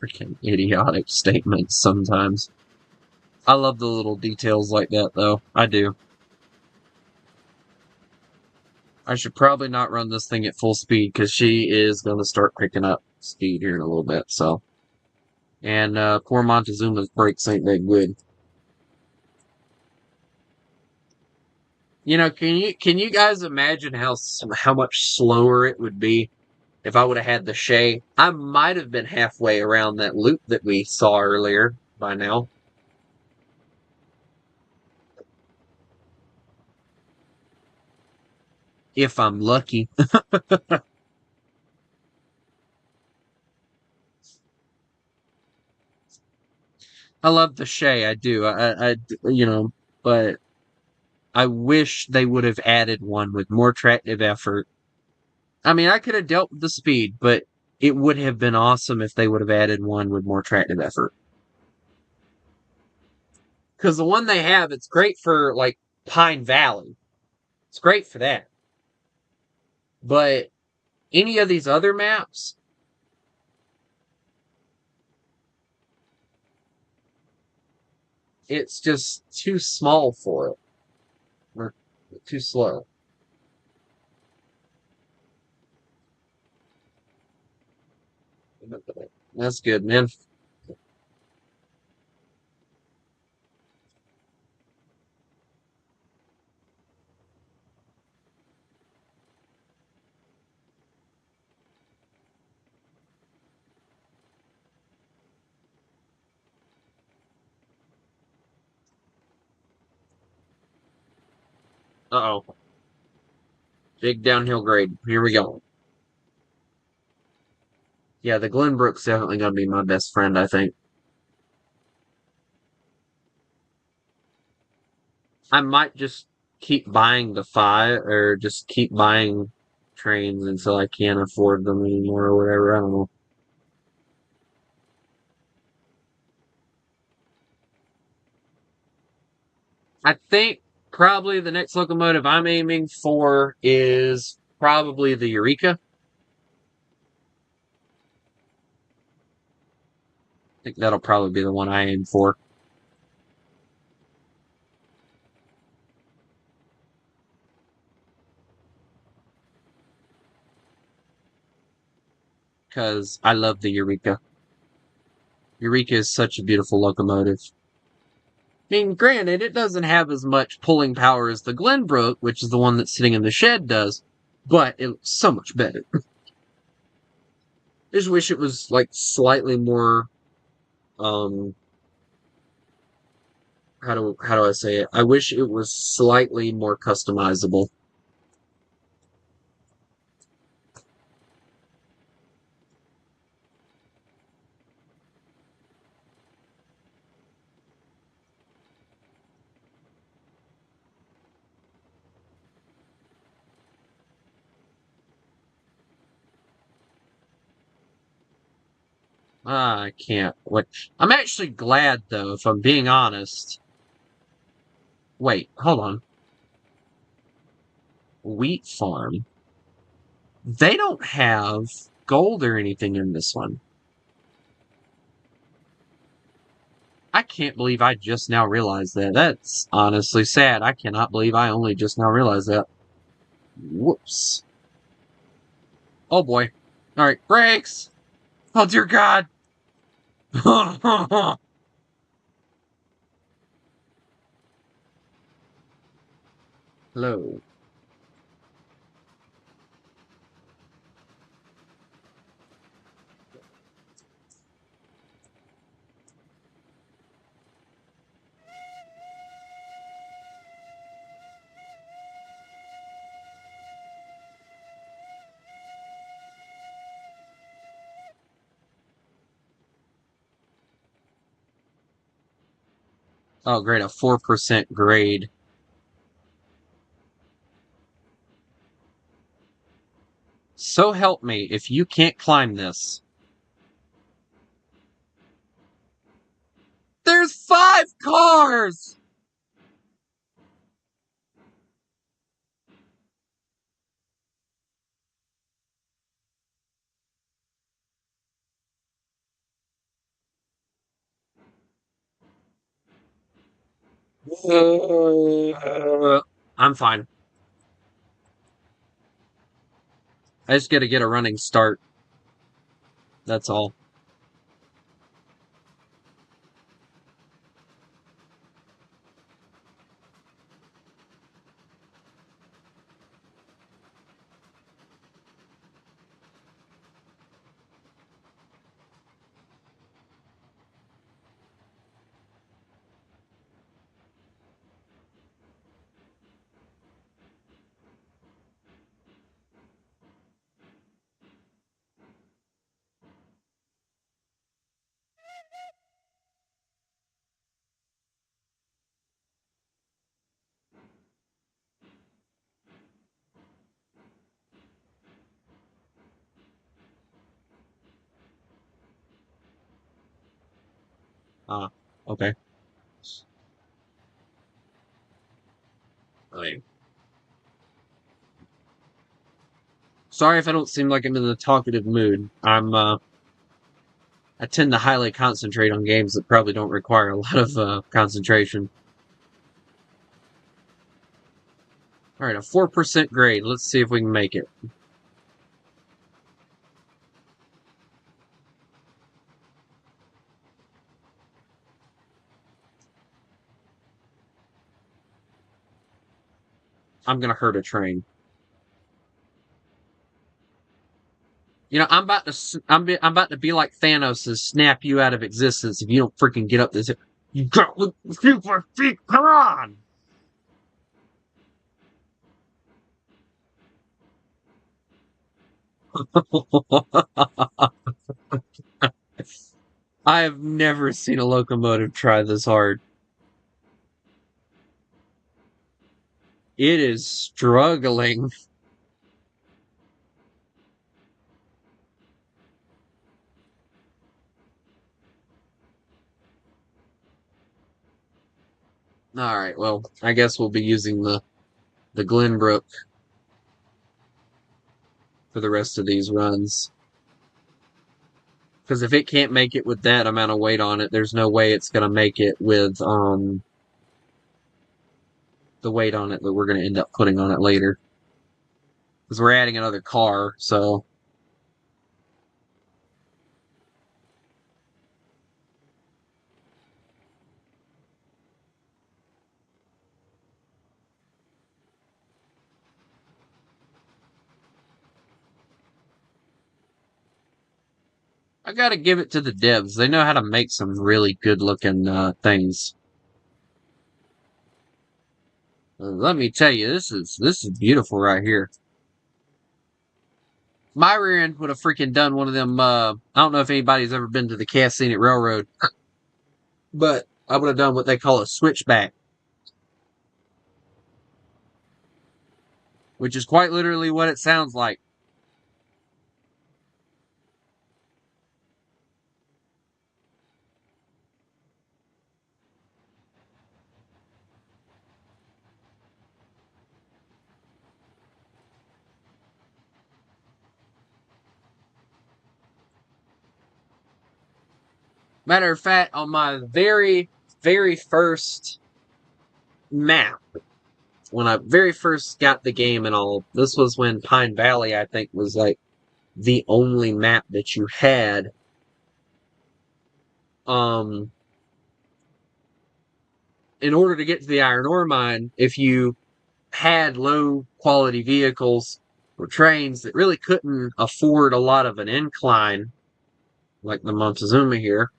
Freaking idiotic statements sometimes. I love the little details like that, though. I do. I should probably not run this thing at full speed because she is going to start picking up speed here in a little bit. So, and poor Montezuma's brakes ain't that good. You know, can you guys imagine how much slower it would be if I would have had the Shay? I might have been halfway around that loop that we saw earlier by now. If I'm lucky. I love the Shay, I do. But I wish they would have added one with more tractive effort. I mean, I could have dealt with the speed, but it would have been awesome if they would have added one with more tractive effort. Because the one they have, it's great for like Pine Valley. It's great for that. But any of these other maps, it's just too small for it. Or too slow. That's good, man. Uh oh. Big downhill grade. Here we go. Yeah, the Glenbrook's definitely gonna be my best friend, I think. I might just keep buying the five, or just keep buying trains until I can't afford them anymore or whatever. I don't know. I think probably the next locomotive I'm aiming for is probably the Eureka. I think that'll probably be the one I aim for. Because I love the Eureka. Eureka is such a beautiful locomotive. I mean, granted, it doesn't have as much pulling power as the Glenbrook, which is the one that's sitting in the shed, does, but it looks so much better. I just wish it was like slightly more. Um, how do I say it? I wish it was slightly more customizable. I can't. What? I'm actually glad though, if I'm being honest. Wait, hold on. Wheat Farm. They don't have gold or anything in this one. I can't believe I just now realized that. That's honestly sad. I cannot believe I only just now realized that. Whoops. Oh boy. Alright, brakes! Oh dear God! Hello. Oh great, a 4% grade. So help me, if you can't climb this. There's 5 cars! I'm fine. I just gotta get a running start. That's all. Ah, okay. I mean, sorry if I don't seem like I'm in the talkative mood. I tend to highly concentrate on games that probably don't require a lot of concentration. All right, a 4% grade. Let's see if we can make it. I'm gonna hurt a train. You know, I'm about to be like Thanos and snap you out of existence if you don't freaking get up this. You got with super feet. Come on! I have never seen a locomotive try this hard. It is struggling. All right, well, I guess we'll be using the Glenbrook for the rest of these runs. Because if it can't make it with that amount of weight on it, there's no way it's gonna make it with the weight on it that we're gonna end up putting on it later. Because we're adding another car, so I gotta give it to the devs. They know how to make some really good looking things. Let me tell you, this is beautiful right here. My rear end would have freaking done one of them. I don't know if anybody's ever been to the Cass Scenic Railroad, but I would have done what they call a switchback, which is quite literally what it sounds like. Matter of fact, on my very, very first map, when I very first got the game and all, this was when Pine Valley, I think, was like the only map that you had. Um, in order to get to the iron ore mine, if you had low quality vehicles or trains that really couldn't afford a lot of an incline, like the Montezuma here,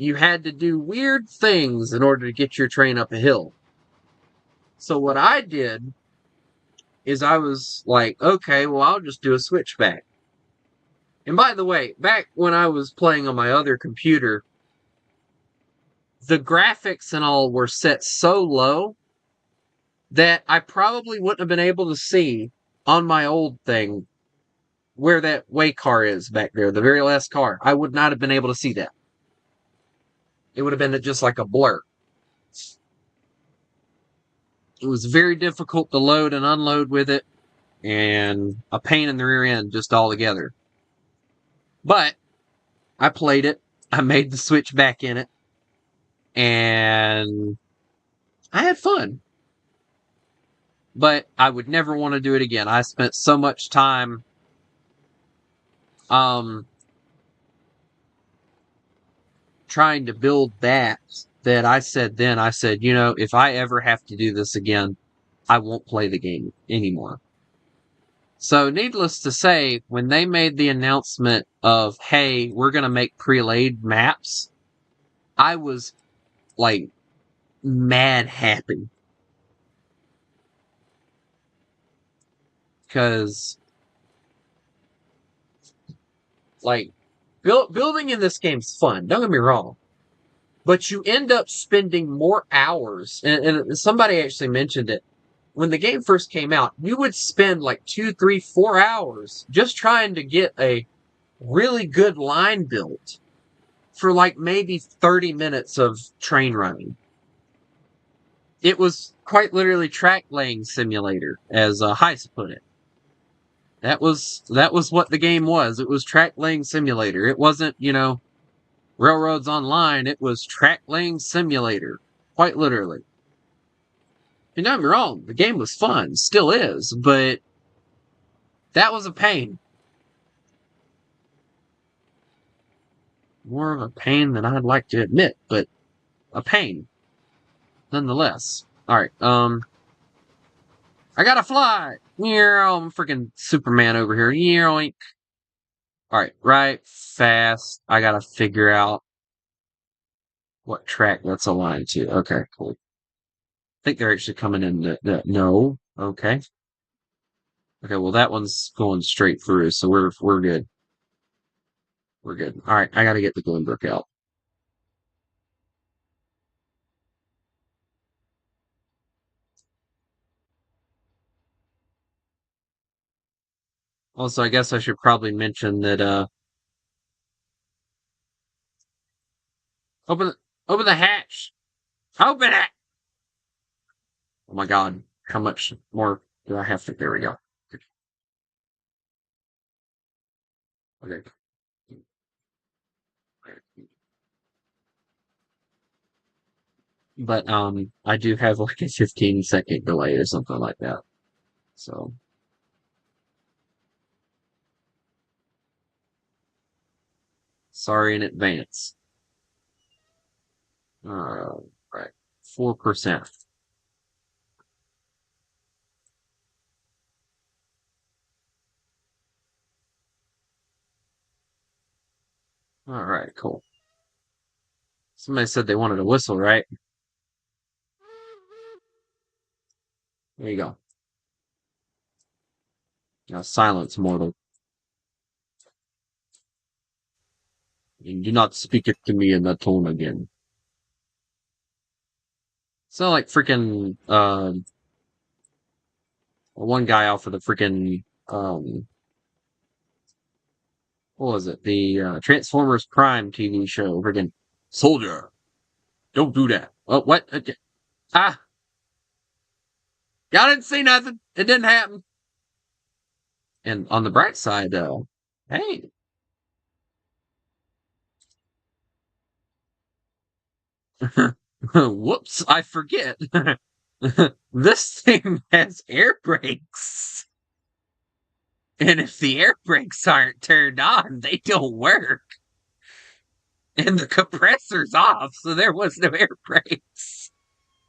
you had to do weird things in order to get your train up a hill. So what I did is I was like, okay, well, I'll just do a switchback. And by the way, back when I was playing on my other computer, the graphics and all were set so low that I probably wouldn't have been able to see on my old thing where that way car is back there, the very last car. I would not have been able to see that. It would have been just like a blur. It was very difficult to load and unload with it, and a pain in the rear end just all together. But I played it. I made the switch back in it, and I had fun. But I would never want to do it again. I spent so much time um trying to build that I said, if I ever have to do this again, I won't play the game anymore. So needless to say, when they made the announcement of, hey, we're going to make pre-laid maps, I was like mad happy. Cause like building in this game's fun. Don't get me wrong. But you end up spending more hours, and somebody actually mentioned it. When the game first came out, you would spend like 2, 3, 4 hours just trying to get a really good line built for like maybe 30 minutes of train running. It was quite literally track laying simulator, as Heist put it. That was what the game was. It was track laying simulator. It wasn't, Railroads Online. It was track laying simulator, quite literally. And don't get me wrong, the game was fun, still is, but that was a pain. More of a pain than I'd like to admit, but a pain nonetheless. All right, I gotta fly. Yeah, I'm freaking Superman over here. Yoink. All right, right fast. I gotta figure out what track that's aligned to. Okay, cool. I think they're actually coming in. No. Okay. Okay, well that one's going straight through, so we're good. We're good. All right, I gotta get the Glenbrook out. Also, I guess I should probably mention that open open the hatch. Open it. Oh my God, how much more do I have to? There we go. Okay. But I do have like a 15-second delay or something like that. So sorry in advance. Right. 4%. All right, cool. Somebody said they wanted a whistle, right? There you go. Now silence, mortal. And do not speak it to me in that tone again. So like freaking one guy off of the freaking what was it? The Transformers Prime TV show. Freaking soldier, don't do that. Oh, what? Ah, y'all didn't see nothing. It didn't happen. And on the bright side, hey, whoops, I forget. This thing has air brakes. And if the air brakes aren't turned on, they don't work. And the compressor's off, so there was no air brakes.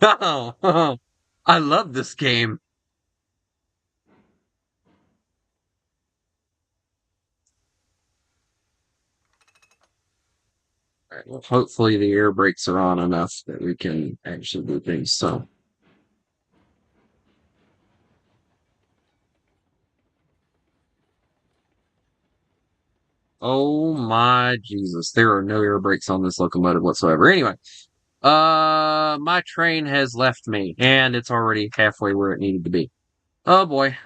Oh, I love this game. Alright, well, hopefully the air brakes are on enough that we can actually do things. So, oh my Jesus, there are no air brakes on this locomotive whatsoever. Anyway, my train has left me, and it's already halfway where it needed to be. Oh boy.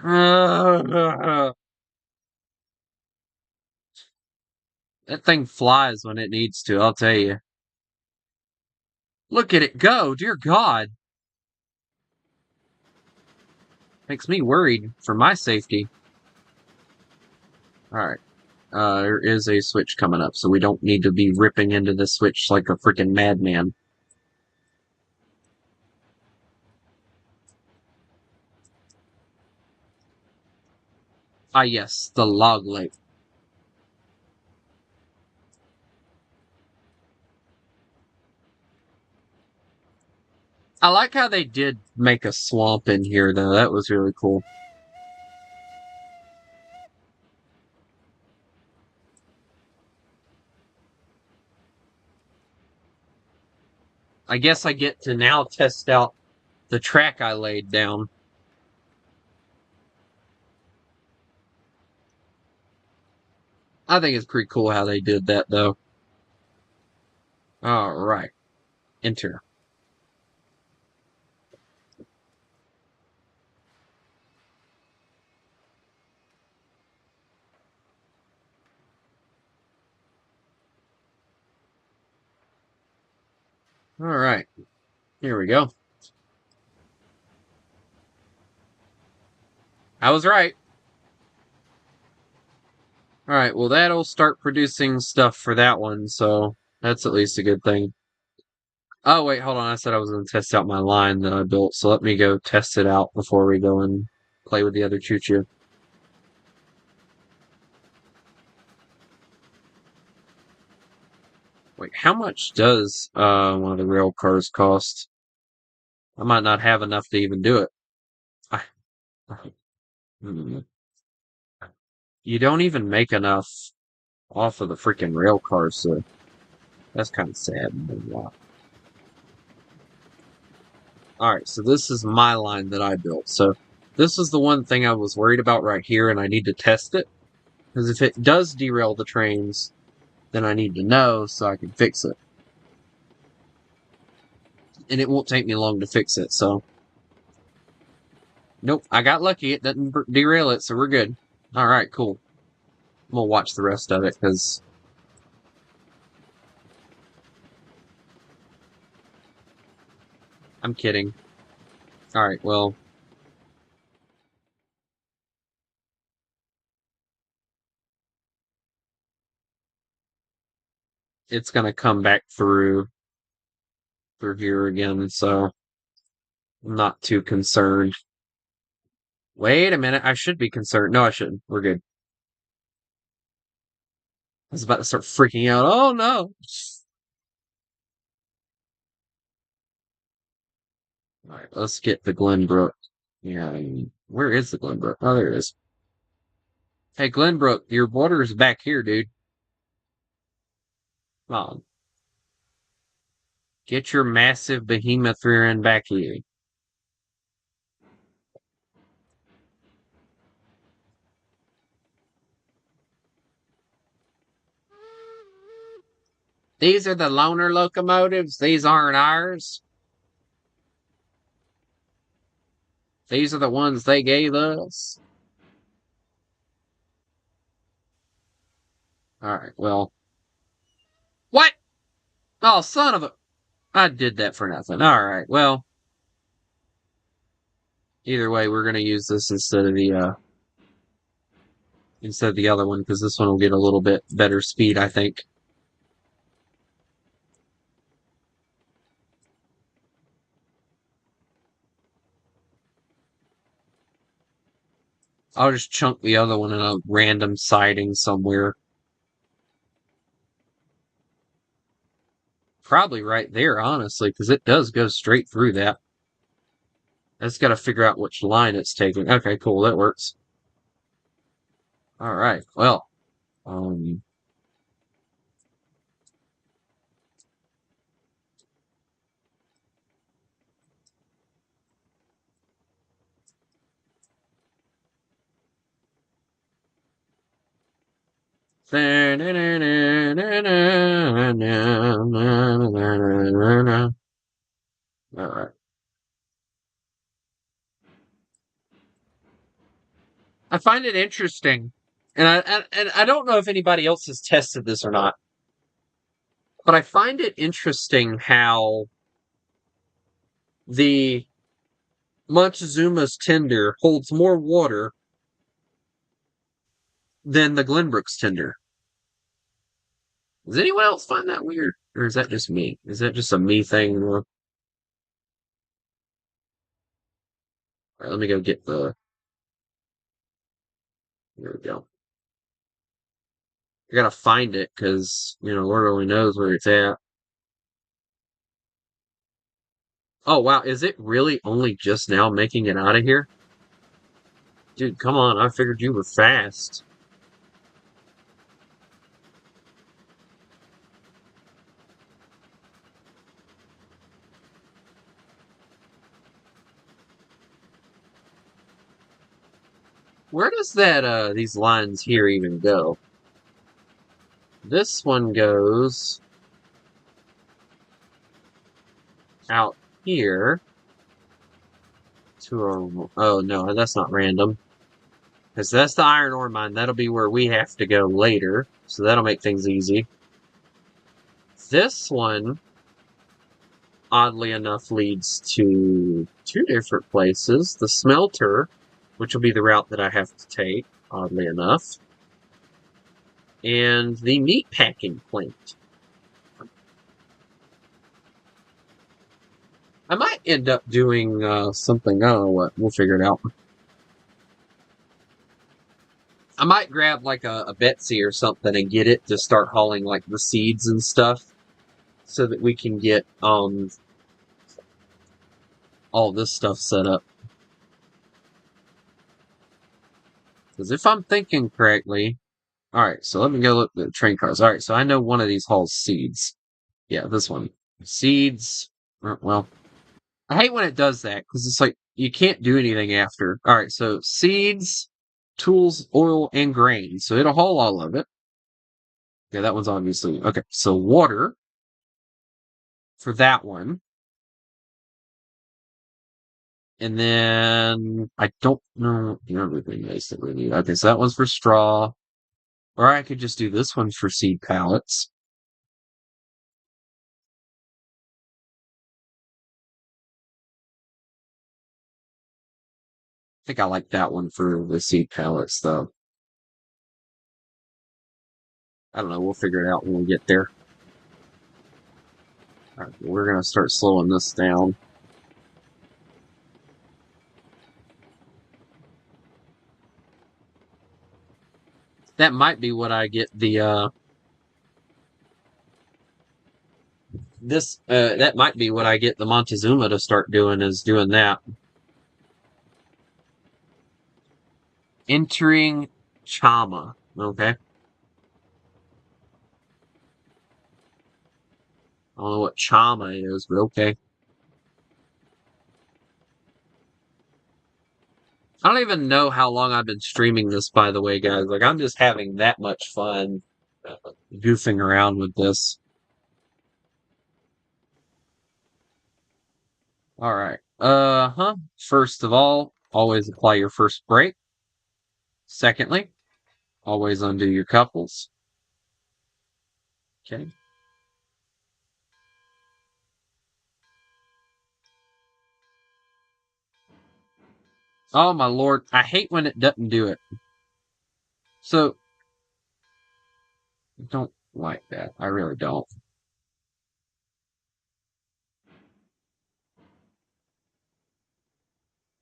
That thing flies when it needs to, I'll tell you. Look at it go, dear God. Makes me worried for my safety. Alright. There is a switch coming up, so we don't need to be ripping into the switch like a freaking madman. Ah, yes, the log lake. I like how they did make a swamp in here, though. That was really cool. I guess I get to now test out the track I laid down. I think it's pretty cool how they did that, though. Alright, enter. Alright, here we go. I was right. Alright, well that'll start producing stuff for that one, so that's at least a good thing. Oh wait, hold on, I said I was going to test out my line that I built, so let me go test it out before we go and play with the other choo-choo. Wait, how much does one of the rail cars cost? I might not have enough to even do it. I, hmm. You don't even make enough off of the freaking rail cars, so that's kind of sad. Alright, so this is my line that I built. So This is the one thing I was worried about right here, and I need to test it. Because if it does derail the trains, then I need to know so I can fix it. And it won't take me long to fix it, so. Nope, I got lucky. It doesn't derail it, so we're good. Alright, cool. I'm gonna watch the rest of it, because... I'm kidding. Alright, well... It's gonna come back through here again, so... I'm not too concerned. Wait a minute, I should be concerned. No, I shouldn't. We're good. I was about to start freaking out. Oh no! Alright, let's get the Glenbrook. Yeah, where is the Glenbrook? Oh, there it is. Hey, Glenbrook, your water is back here, dude. Come on. Get your massive behemoth rear end back here. These are the loaner locomotives. These aren't ours. These are the ones they gave us. Alright, well. What? Oh, son of a... I did that for nothing. Alright, well. Either way, we're gonna use this instead of the other one, because this one will get a little bit better speed, I think. I'll just chunk the other one in a random siding somewhere. Probably right there, honestly, because it does go straight through that. I just gotta figure out which line it's taking. Okay, cool, that works. Alright, well. Alright. I find it interesting, and I don't know if anybody else has tested this or not, but I find it interesting how the Montezuma's tender holds more water than the Glenbrook's tender. Does anyone else find that weird? Or is that just me? Is that just a me thing? Alright, let me go get the... There we go. I gotta find it, because, Lord only knows where it's at. Oh, wow, is it really only just now making it out of here? Dude, come on, I figured you were fast. Where does that, these lines here even go? This one goes out here to a... Oh, no, that's not random. Because that's the iron ore mine. That'll be where we have to go later. So that'll make things easy. This one, oddly enough, leads to two different places. The smelter, which will be the route that I have to take, oddly enough. And the meat packing plant. I might end up doing something. I don't know what. We'll figure it out. I might grab like a Betsy or something and get it to start hauling like the seeds and stuff, so that we can get all this stuff set up. Because if I'm thinking correctly, alright, so let me go look at the train cars. Alright, so I know one of these hauls seeds. Yeah, this one. Seeds. Well, I hate when it does that, because it's like, you can't do anything after. All right, so seeds, tools, oil, and grain. So it'll haul all of it. Yeah, that one's obviously okay. So water for that one, and then I don't know everything basically need. Okay, so that one's for straw, or I could just do this one for seed pallets. I think I like that one for the seed pallets, though. I don't know. We'll figure it out when we get there. All right, we're gonna start slowing this down. That might be what I get the that might be what I get the Montezuma to start doing is doing that. Entering Chama. Okay. I don't know what Chama is, but okay. I don't even know how long I've been streaming this, by the way, guys. Like, I'm just having that much fun goofing around with this. All right. Uh-huh. First of all, always apply your first break. Secondly, always undo your couples. Okay. Oh my lord, I hate when it doesn't do it. So, I don't like that. I really don't.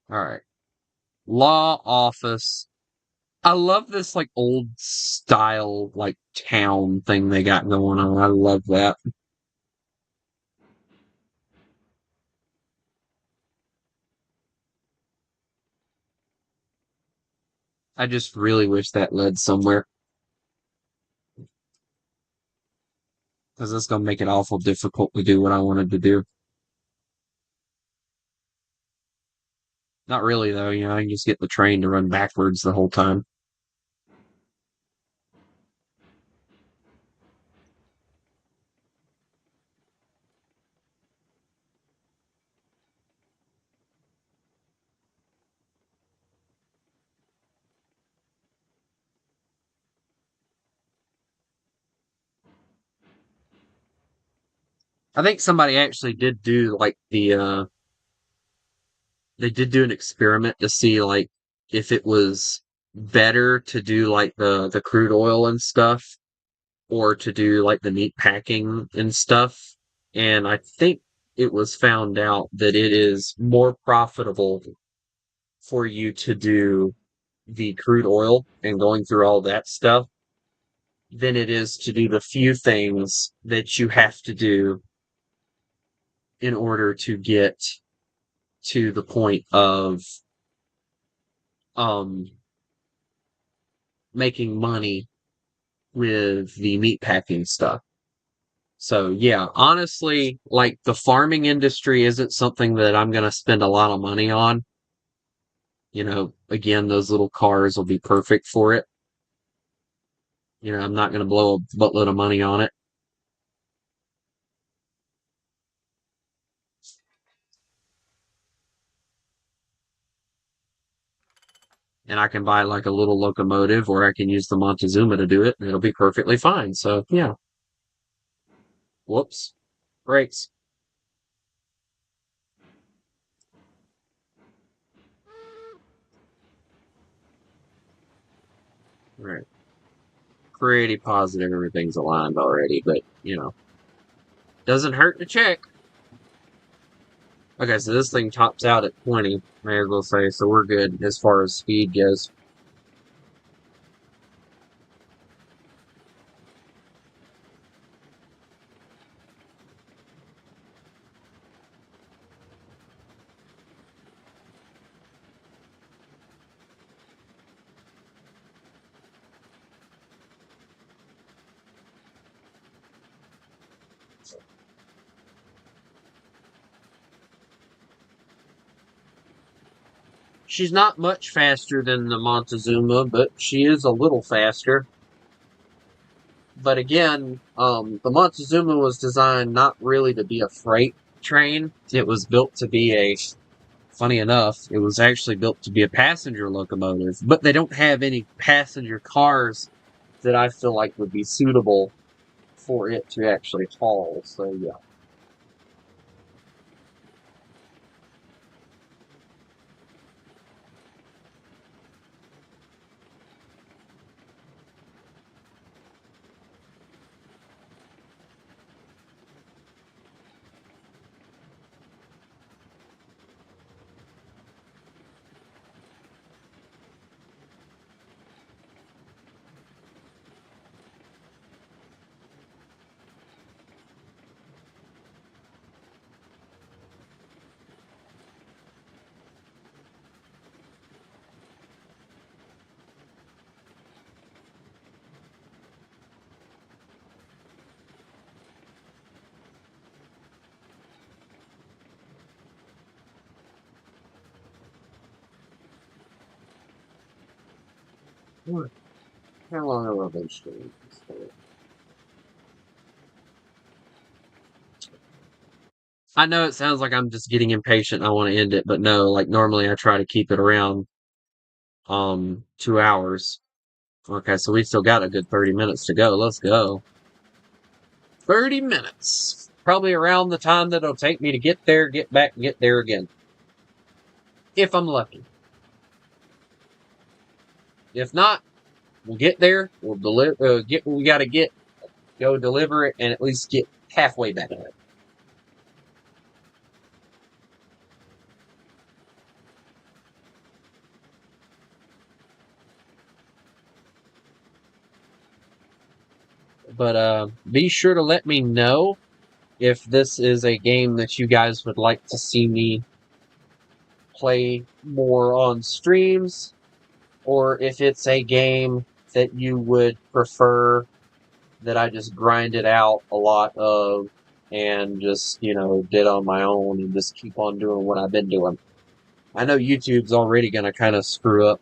All right. Law office. I love this like old style like town thing they got going on. I love that. I just really wish that led somewhere because it's gonna make it awful difficult to do what I wanted to do. Not really though, you know, I can just get the train to run backwards the whole time. I think somebody actually did do like they did do an experiment to see like if it was better to do like the crude oil and stuff or to do like the meat packing and stuff. And I think it was found out that it is more profitable for you to do the crude oil and going through all that stuff than it is to do the few things that you have to do in order to get to the point of um making money with the meat packing stuff. So yeah, honestly, like the farming industry isn't something that I'm going to spend a lot of money on. You know, again, those little cars will be perfect for it. You know, I'm not going to blow a buttload of money on it. And I can buy like a little locomotive or I can use the Montezuma to do it and it'll be perfectly fine. So yeah, whoops, brakes. All right. Pretty positive everything's aligned already, but you know, doesn't hurt to check. Okay, so this thing tops out at 20, may as well say, so we're good as far as speed goes. She's not much faster than the Montezuma, but she is a little faster. But again, the Montezuma was designed not really to be a freight train. It was built to be funny enough, it was actually built to be a passenger locomotive. But they don't have any passenger cars that I feel like would be suitable for it to actually haul. So yeah. How long are those streams? I know it sounds like I'm just getting impatient. I want to end it, but no. Like normally, I try to keep it around 2 hours. Okay, so we still got a good 30 minutes to go. Let's go. 30 minutes. Probably around the time that it'll take me to get there, get back, and get there again. If I'm lucky. If not, we'll get there. We'll get what we got to get. Go deliver it, and at least get halfway back. But be sure to let me know if this is a game that you guys would like to see me play more on streams, or if it's a game that you would prefer that I just grinded out a lot of and just, did on my own and just keep on doing what I've been doing. I know YouTube's already going to kind of screw up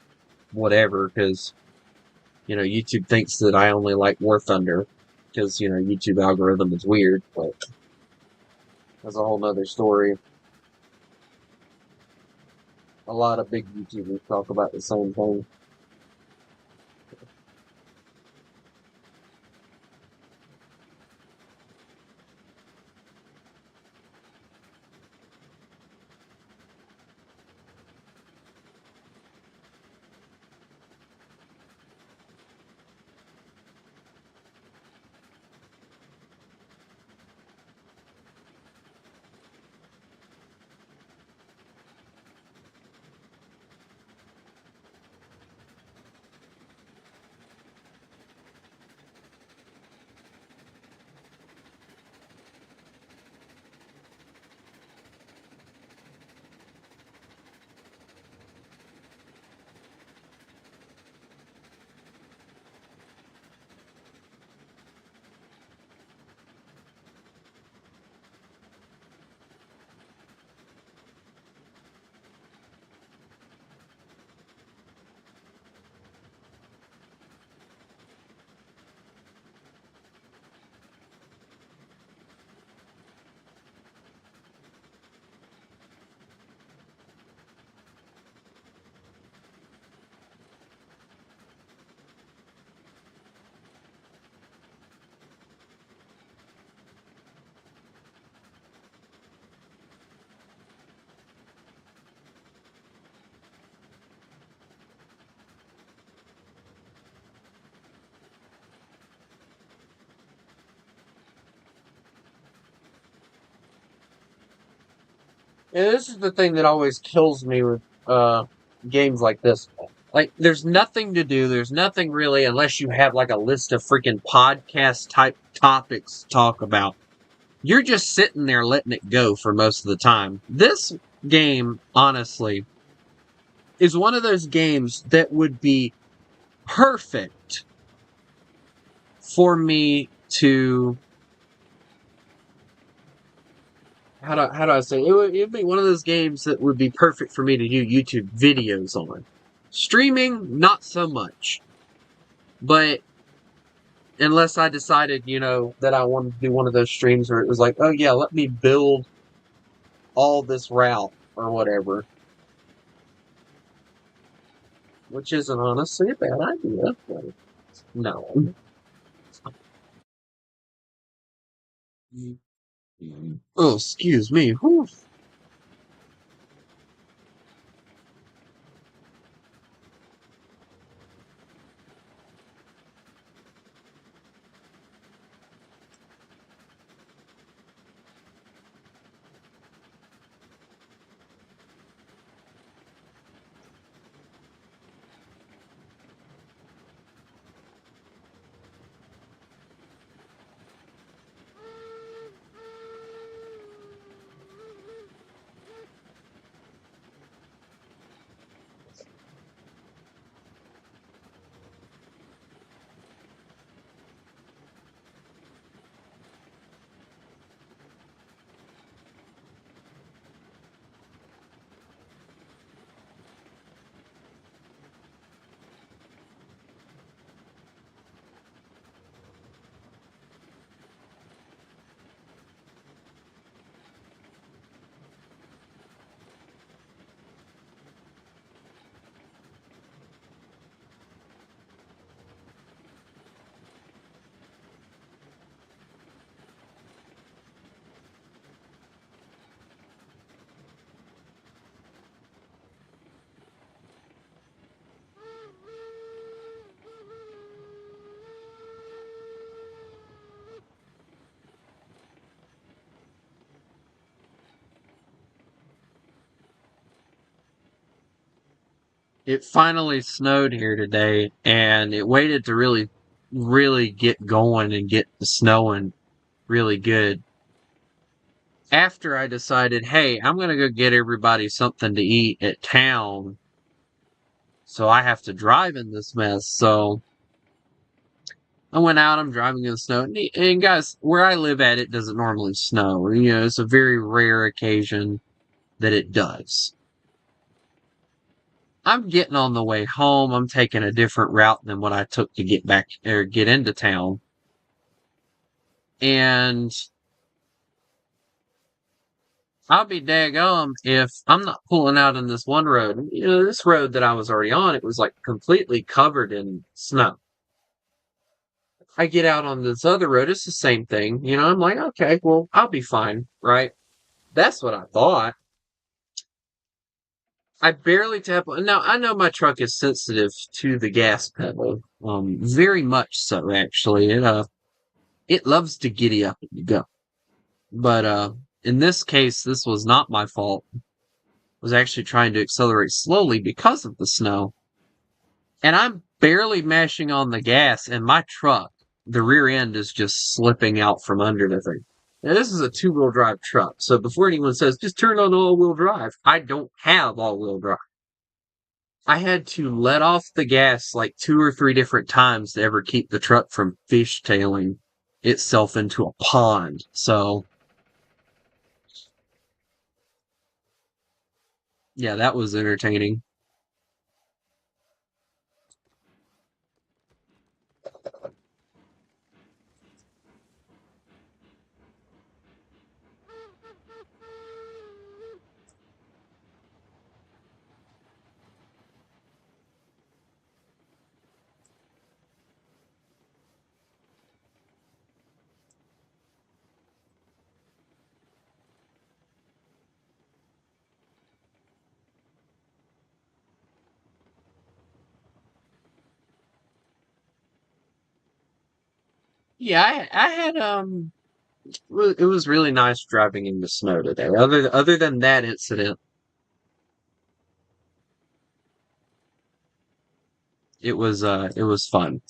whatever because, YouTube thinks that I only like War Thunder because, YouTube algorithm is weird, but that's a whole nother story. A lot of big YouTubers talk about the same thing. And this is the thing that always kills me with games like this. Like, there's nothing to do. There's nothing really, unless you have like a list of freaking podcast type topics to talk about. You're just sitting there letting it go for most of the time. This game, honestly, is one of those games that would be perfect for me to how do I say it? It'd be one of those games that would be perfect for me to do YouTube videos on. Streaming, not so much. But unless I decided, that I wanted to do one of those streams where it was like, oh yeah, let me build all this route or whatever, which isn't honestly a bad idea. But no. Oh, excuse me. Whew. It finally snowed here today, and it waited to really, really get going and get the snowing really good. After I decided, hey, I'm gonna go get everybody something to eat at town, so I have to drive in this mess. So I went out, I'm driving in the snow. And guys, where I live at, it doesn't normally snow. It's a very rare occasion that it does. I'm getting on the way home. I'm taking a different route than what I took to get back or get into town. And I'll be daggum if I'm not pulling out in this one road. This road that I was already on, it was like completely covered in snow. I get out on this other road, it's the same thing. I'm like, okay, well, I'll be fine, right? That's what I thought. I barely tap. Now I know my truck is sensitive to the gas pedal, very much so. Actually, it loves to giddy up and go. But in this case, this was not my fault. I was actually trying to accelerate slowly because of the snow, and I'm barely mashing on the gas, and my truck, the rear end is just slipping out from under the thing. Now this is a two-wheel drive truck, so before anyone says just turn on all-wheel drive, I don't have all-wheel drive. I had to let off the gas like two or three different times to ever keep the truck from fishtailing itself into a pond. So, yeah, that was entertaining. Yeah, I had it was really nice driving in the snow today. Other than that incident, it was fun.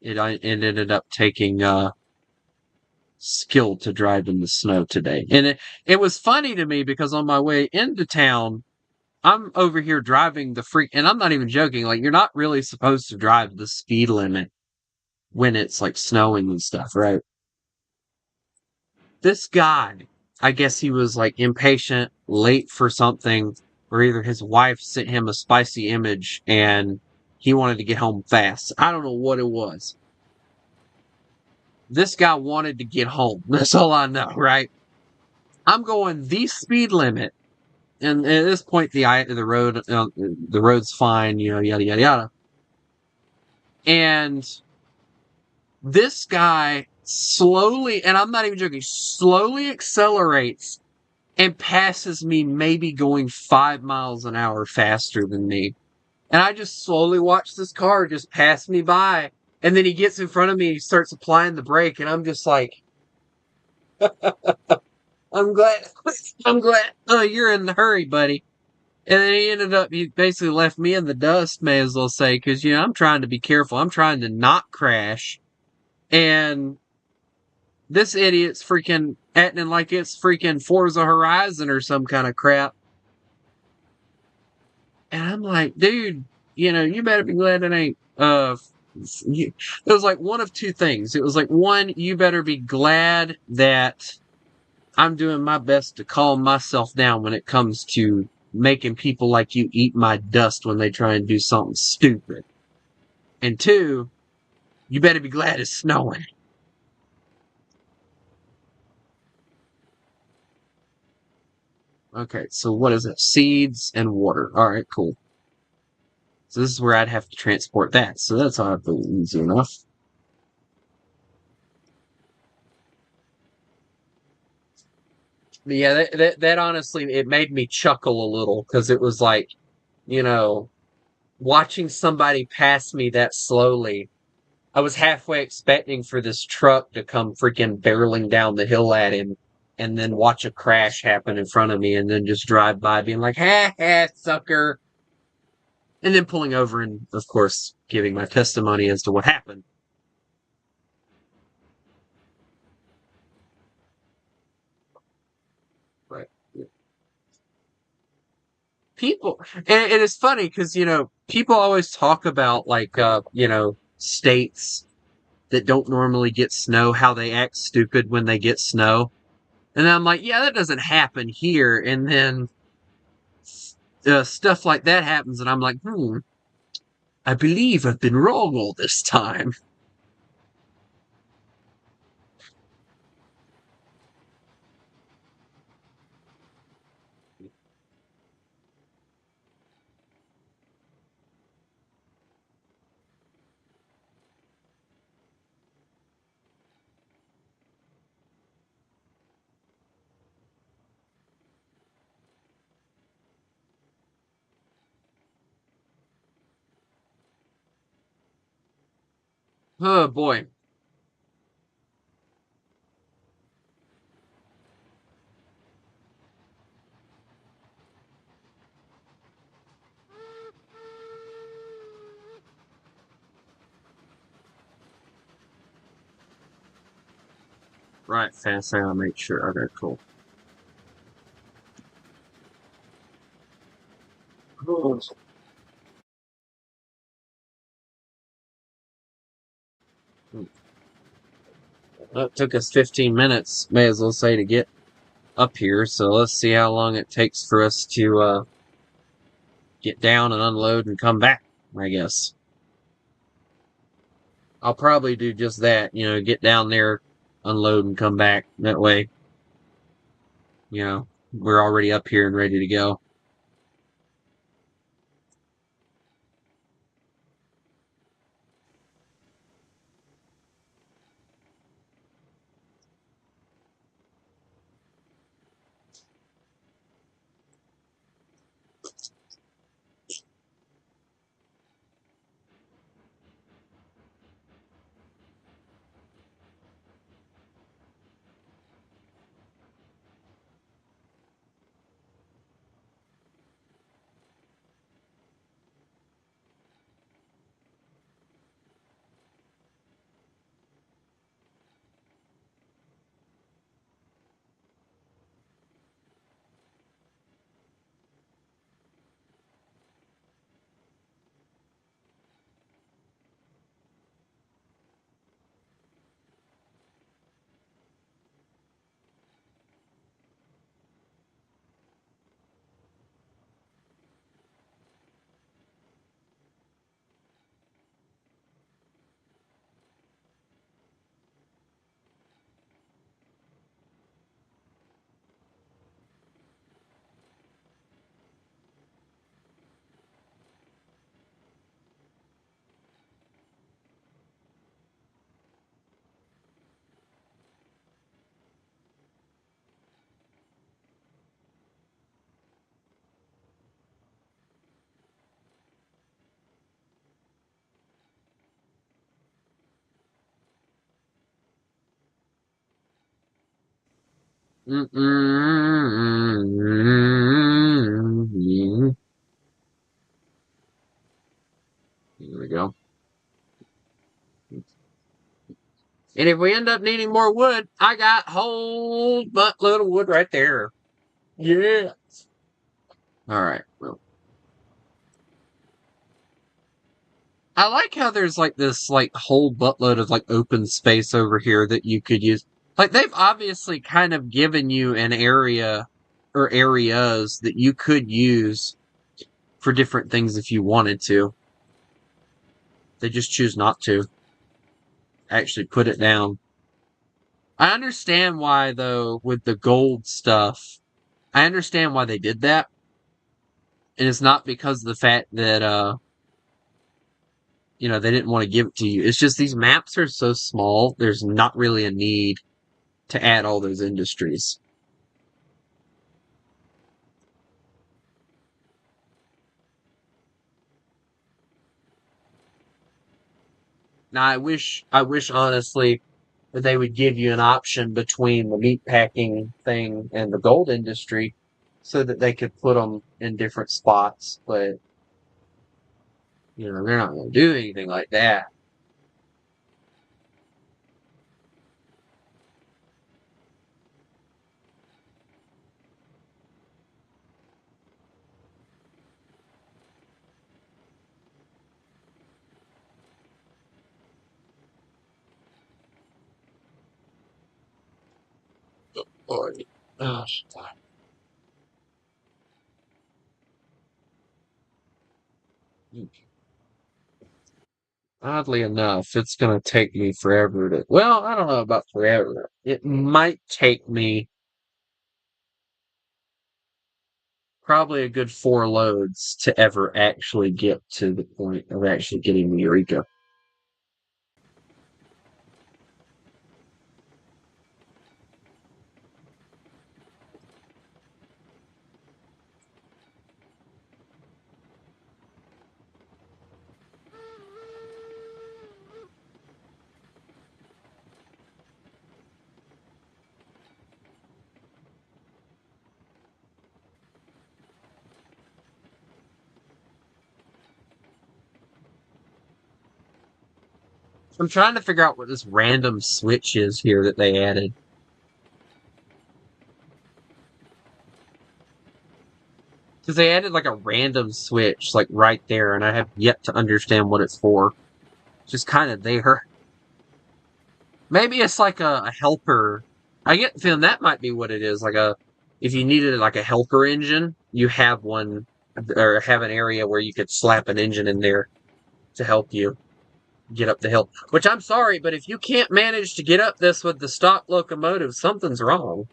It ended up taking skilled to drive in the snow today. And it was funny to me because on my way into town, I'm over here driving and I'm not even joking, like, you're not really supposed to drive the speed limit when it's like snowing and stuff, right? This guy, I guess he was like impatient, late for something, or either his wife sent him a spicy image and he wanted to get home fast. I don't know what it was. This guy wanted to get home. That's all I know, right? I'm going the speed limit, and at this point, the road's fine, yada yada yada. And this guy slowly, and I'm not even joking, slowly accelerates and passes me, maybe going 5 miles an hour faster than me. And I just slowly watch this car just pass me by. And then he gets in front of me, he starts applying the brake, and I'm just like, I'm glad, I'm glad, oh, you're in the hurry, buddy. And then he basically left me in the dust, may as well say, because, I'm trying to be careful. I'm trying to not crash. And this idiot's freaking acting like it's freaking Forza Horizon or some kind of crap. And I'm like, dude, you better be glad it ain't, it was like one of two things. It was like, one, you better be glad that I'm doing my best to calm myself down when it comes to making people like you eat my dust when they try and do something stupid. And two, you better be glad it's snowing. Okay, so what is it? Seeds and water. Alright, cool. So this is where I'd have to transport that. So that's all easy enough. But yeah, that honestly, it made me chuckle a little because it was like, you know, watching somebody pass me that slowly. I was halfway expecting for this truck to come freaking barreling down the hill at him and then watch a crash happen in front of me and then just drive by being like, ha ha, sucker. And then pulling over and, of course, giving my testimony as to what happened. But people, and it is funny because, people always talk about, like, states that don't normally get snow, how they act stupid when they get snow. And I'm like, yeah, that doesn't happen here. And then stuff like that happens, and I'm like, I believe I've been wrong all this time. Oh boy. Right, fast. I'll make sure. Okay, cool. Well, it took us 15 minutes, may as well say, to get up here. So let's see how long it takes for us to get down and unload and come back, I guess. I'll probably do just that, get down there, unload, and come back. That way, we're already up here and ready to go. Mm-mm. Here we go. And if we end up needing more wood, I got a whole buttload of wood right there. Yeah. All right. Well, I like how there's like this like whole buttload of like open space over here that you could use. Like they've obviously kind of given you an area or areas that you could use for different things if you wanted to. They just choose not to actually put it down. I understand why though with the gold stuff. I understand why they did that. And it's not because of the fact that they didn't want to give it to you. It's just these maps are so small, there's not really a need to add all those industries. Now I wish honestly that they would give you an option between the meat packing thing and the gold industry so that they could put them in different spots, but they're not going to do anything like that. Or, oh, oddly enough, it's going to take me forever to. Well, I don't know about forever. It might take me probably a good 4 loads to ever actually get to the point of actually getting the Eureka. I'm trying to figure out what this random switch is here that they added. Because they added like a random switch, like right there, and I have yet to understand what it's for. Just kind of there. Maybe it's like a helper. I get the feeling that might be what it is. If you needed like a helper engine, you have one, or have an area where you could slap an engine in there to help you get up the hill. Which I'm sorry, but if you can't manage to get up this with the stock locomotive, something's wrong.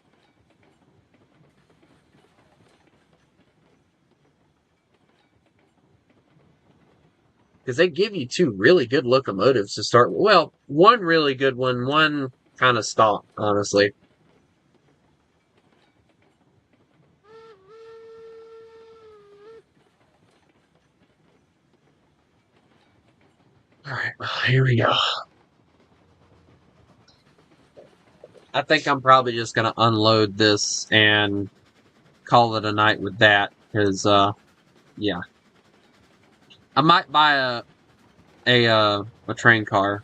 Because they give you two really good locomotives to start with. Well, one really good one kind of stock, honestly. All right, well, here we go. I think I'm probably just gonna unload this and call it a night with that. Because yeah, I might buy a train car,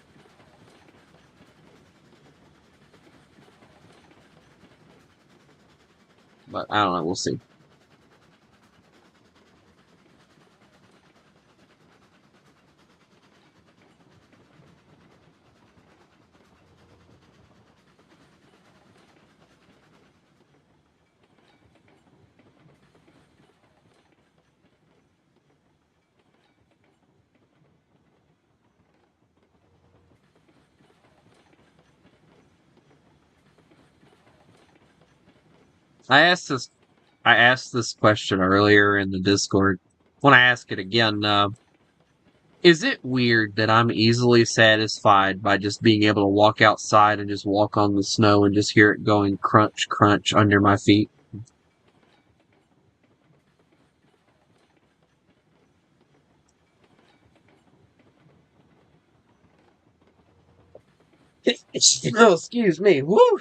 but I don't know. We'll see. I asked this I asked this question earlier in the Discord. When I ask it again, is it weird that I'm easily satisfied by just being able to walk outside and just walk on the snow and just hear it going crunch, crunch under my feet? Oh, excuse me. Woo!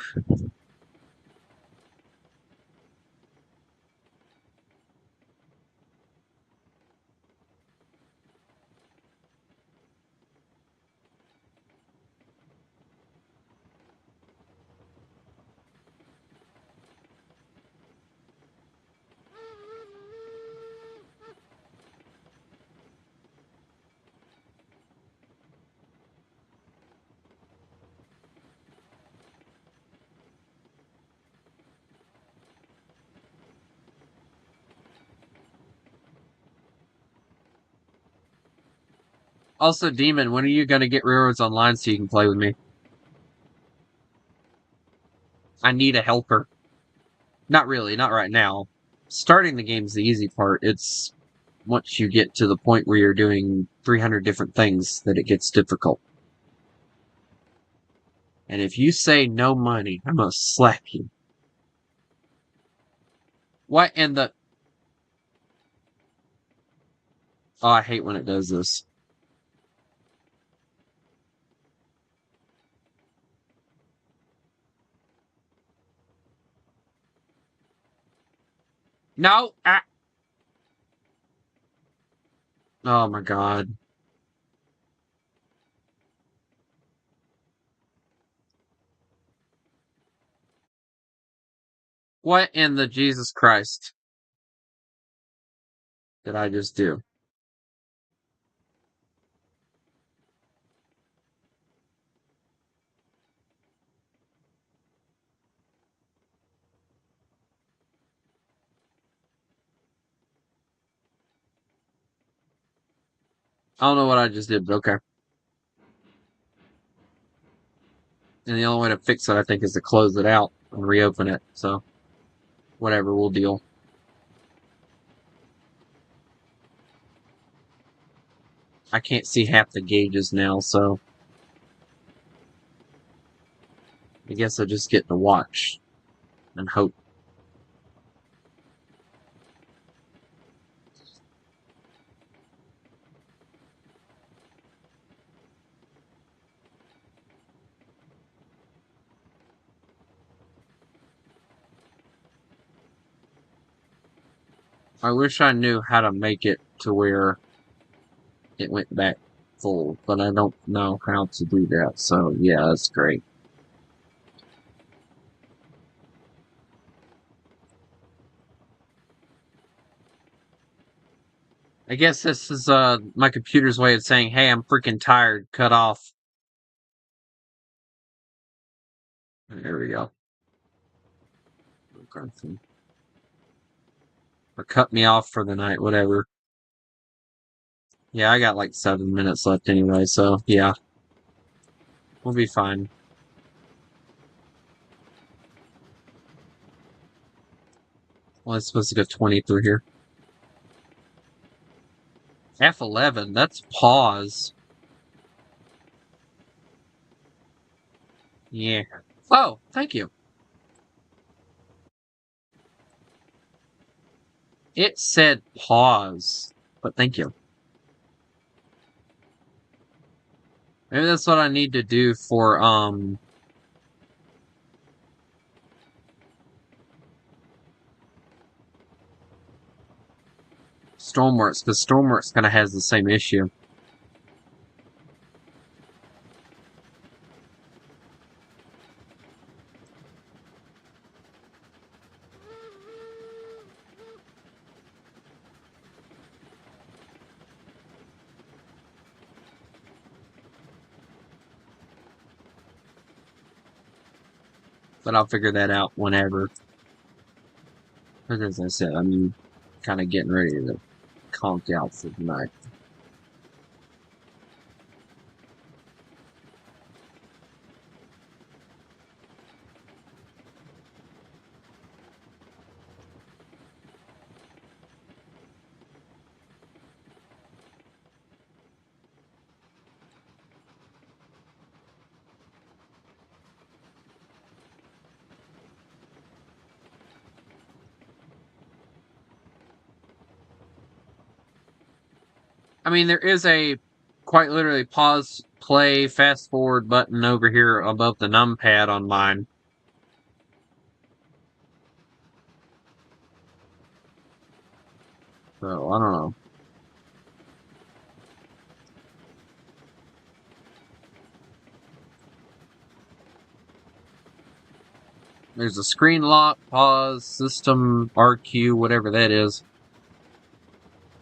Also, Demon, when are you gonna get Railroads Online so you can play with me? I need a helper. Not really, not right now. Starting the game's the easy part. It's once you get to the point where you're doing 300 different things that it gets difficult. And if you say no money, I'm gonna slap you. What in the... Oh, I hate when it does this. No! Ah. Oh my god. What in the Jesus Christ did I just do? I don't know what I just did, but okay. And the only way to fix it, I think, is to close it out and reopen it. So, whatever, we'll deal. I can't see half the gauges now, so I guess I'll just get to watch and hope. I wish I knew how to make it to where it went back full, but I don't know how to do that, so yeah, that's great. I guess this is my computer's way of saying, hey, I'm freaking tired, cut off. There we go. Or cut me off for the night, whatever. Yeah, I got like 7 minutes left anyway, so yeah. We'll be fine. Well, it's supposed to go 20 through here. F11, that's pause. Yeah. Oh, thank you. It said pause, but thank you. Maybe that's what I need to do for, Stormworks, because Stormworks kind of has the same issue. But I'll figure that out whenever. Because as I said, I'm kind of getting ready to conk out for the night. I mean, there is a quite literally pause, play, fast forward button over here above the numpad on mine. So, I don't know. There's a screen lock, pause, system, RQ, whatever that is.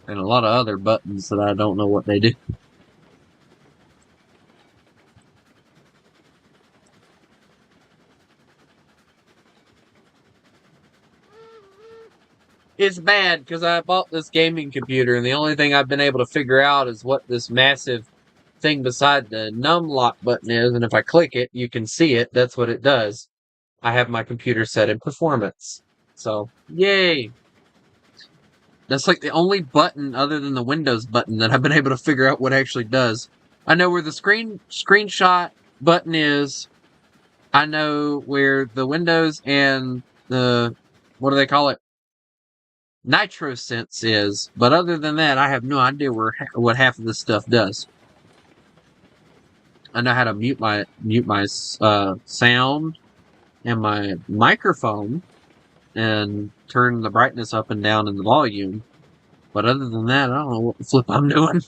And a lot of other buttons that I don't know what they do. It's bad because I bought this gaming computer and the only thing I've been able to figure out is what this massive thing beside the num lock button is, and if I click it, you can see it. That's what it does. I have my computer set in performance. So, yay! That's like the only button other than the Windows button that I've been able to figure out what it actually does. I know where the screenshot button is. I know where the Windows and the, what do they call it? NitroSense is. But other than that, I have no idea what half of this stuff does. I know how to mute my sound and my microphone and turn the brightness up and down and the volume. But other than that, I don't know what the flip I'm doing.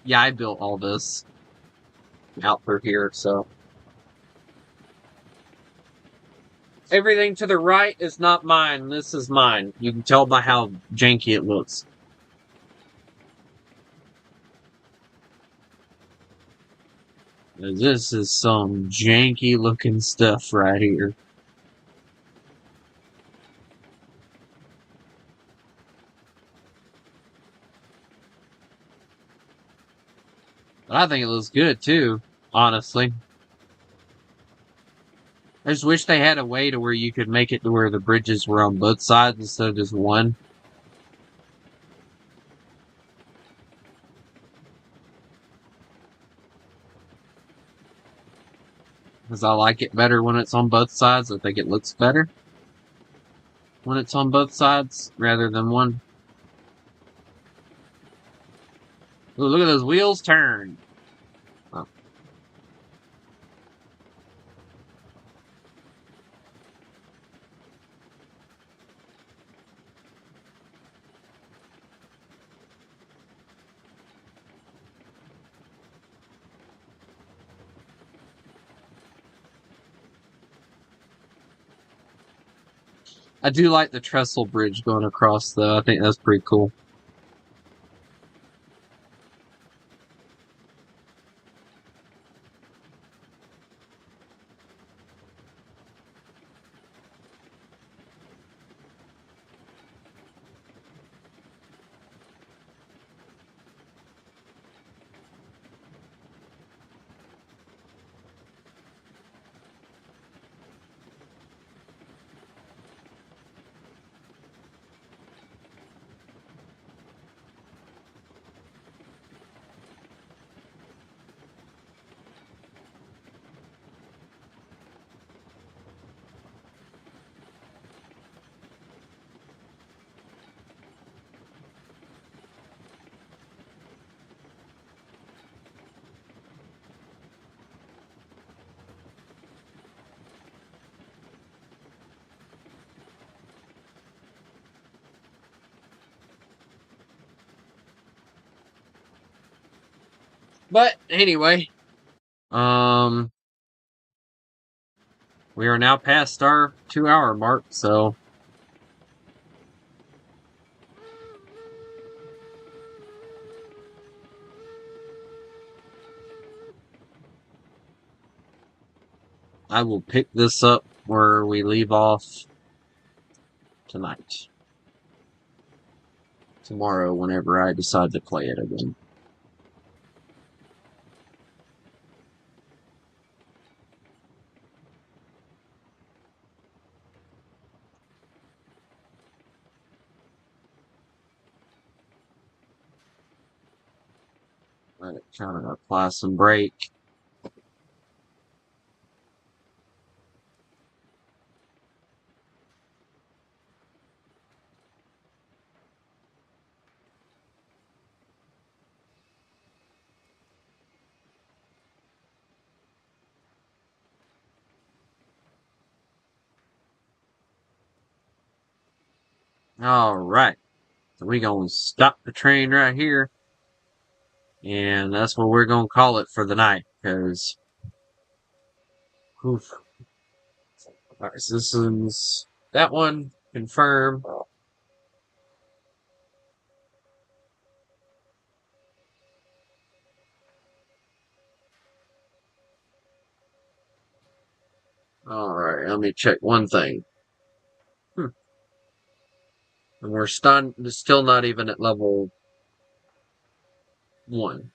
Yeah, I built all this out through here, so. Everything to the right is not mine. This is mine. You can tell by how janky it looks. This is some janky looking stuff right here. But I think it looks good too, honestly. I just wish they had a way to where you could make it to where the bridges were on both sides instead of just one. Because I like it better when it's on both sides. I think it looks better when it's on both sides rather than one. Ooh, look at those wheels turn. Oh. I do like the trestle bridge going across, though. I think that's pretty cool. But anyway, um, we are now past our 2-hour mark, so I will pick this up where we leave off tonight. Tomorrow, whenever I decide to play it again. Let it kind of apply some brake. Alright, so we gonna stop the train right here, and that's what we're gonna call it for the night, because alright, so this is that one, confirm. Alright, let me check one thing. And we're still not even at level 1,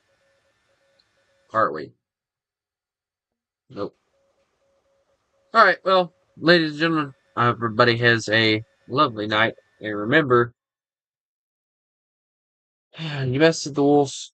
are we? Nope. Alright, well, ladies and gentlemen, I hope everybody has a lovely night. And remember, you messed with the wolves.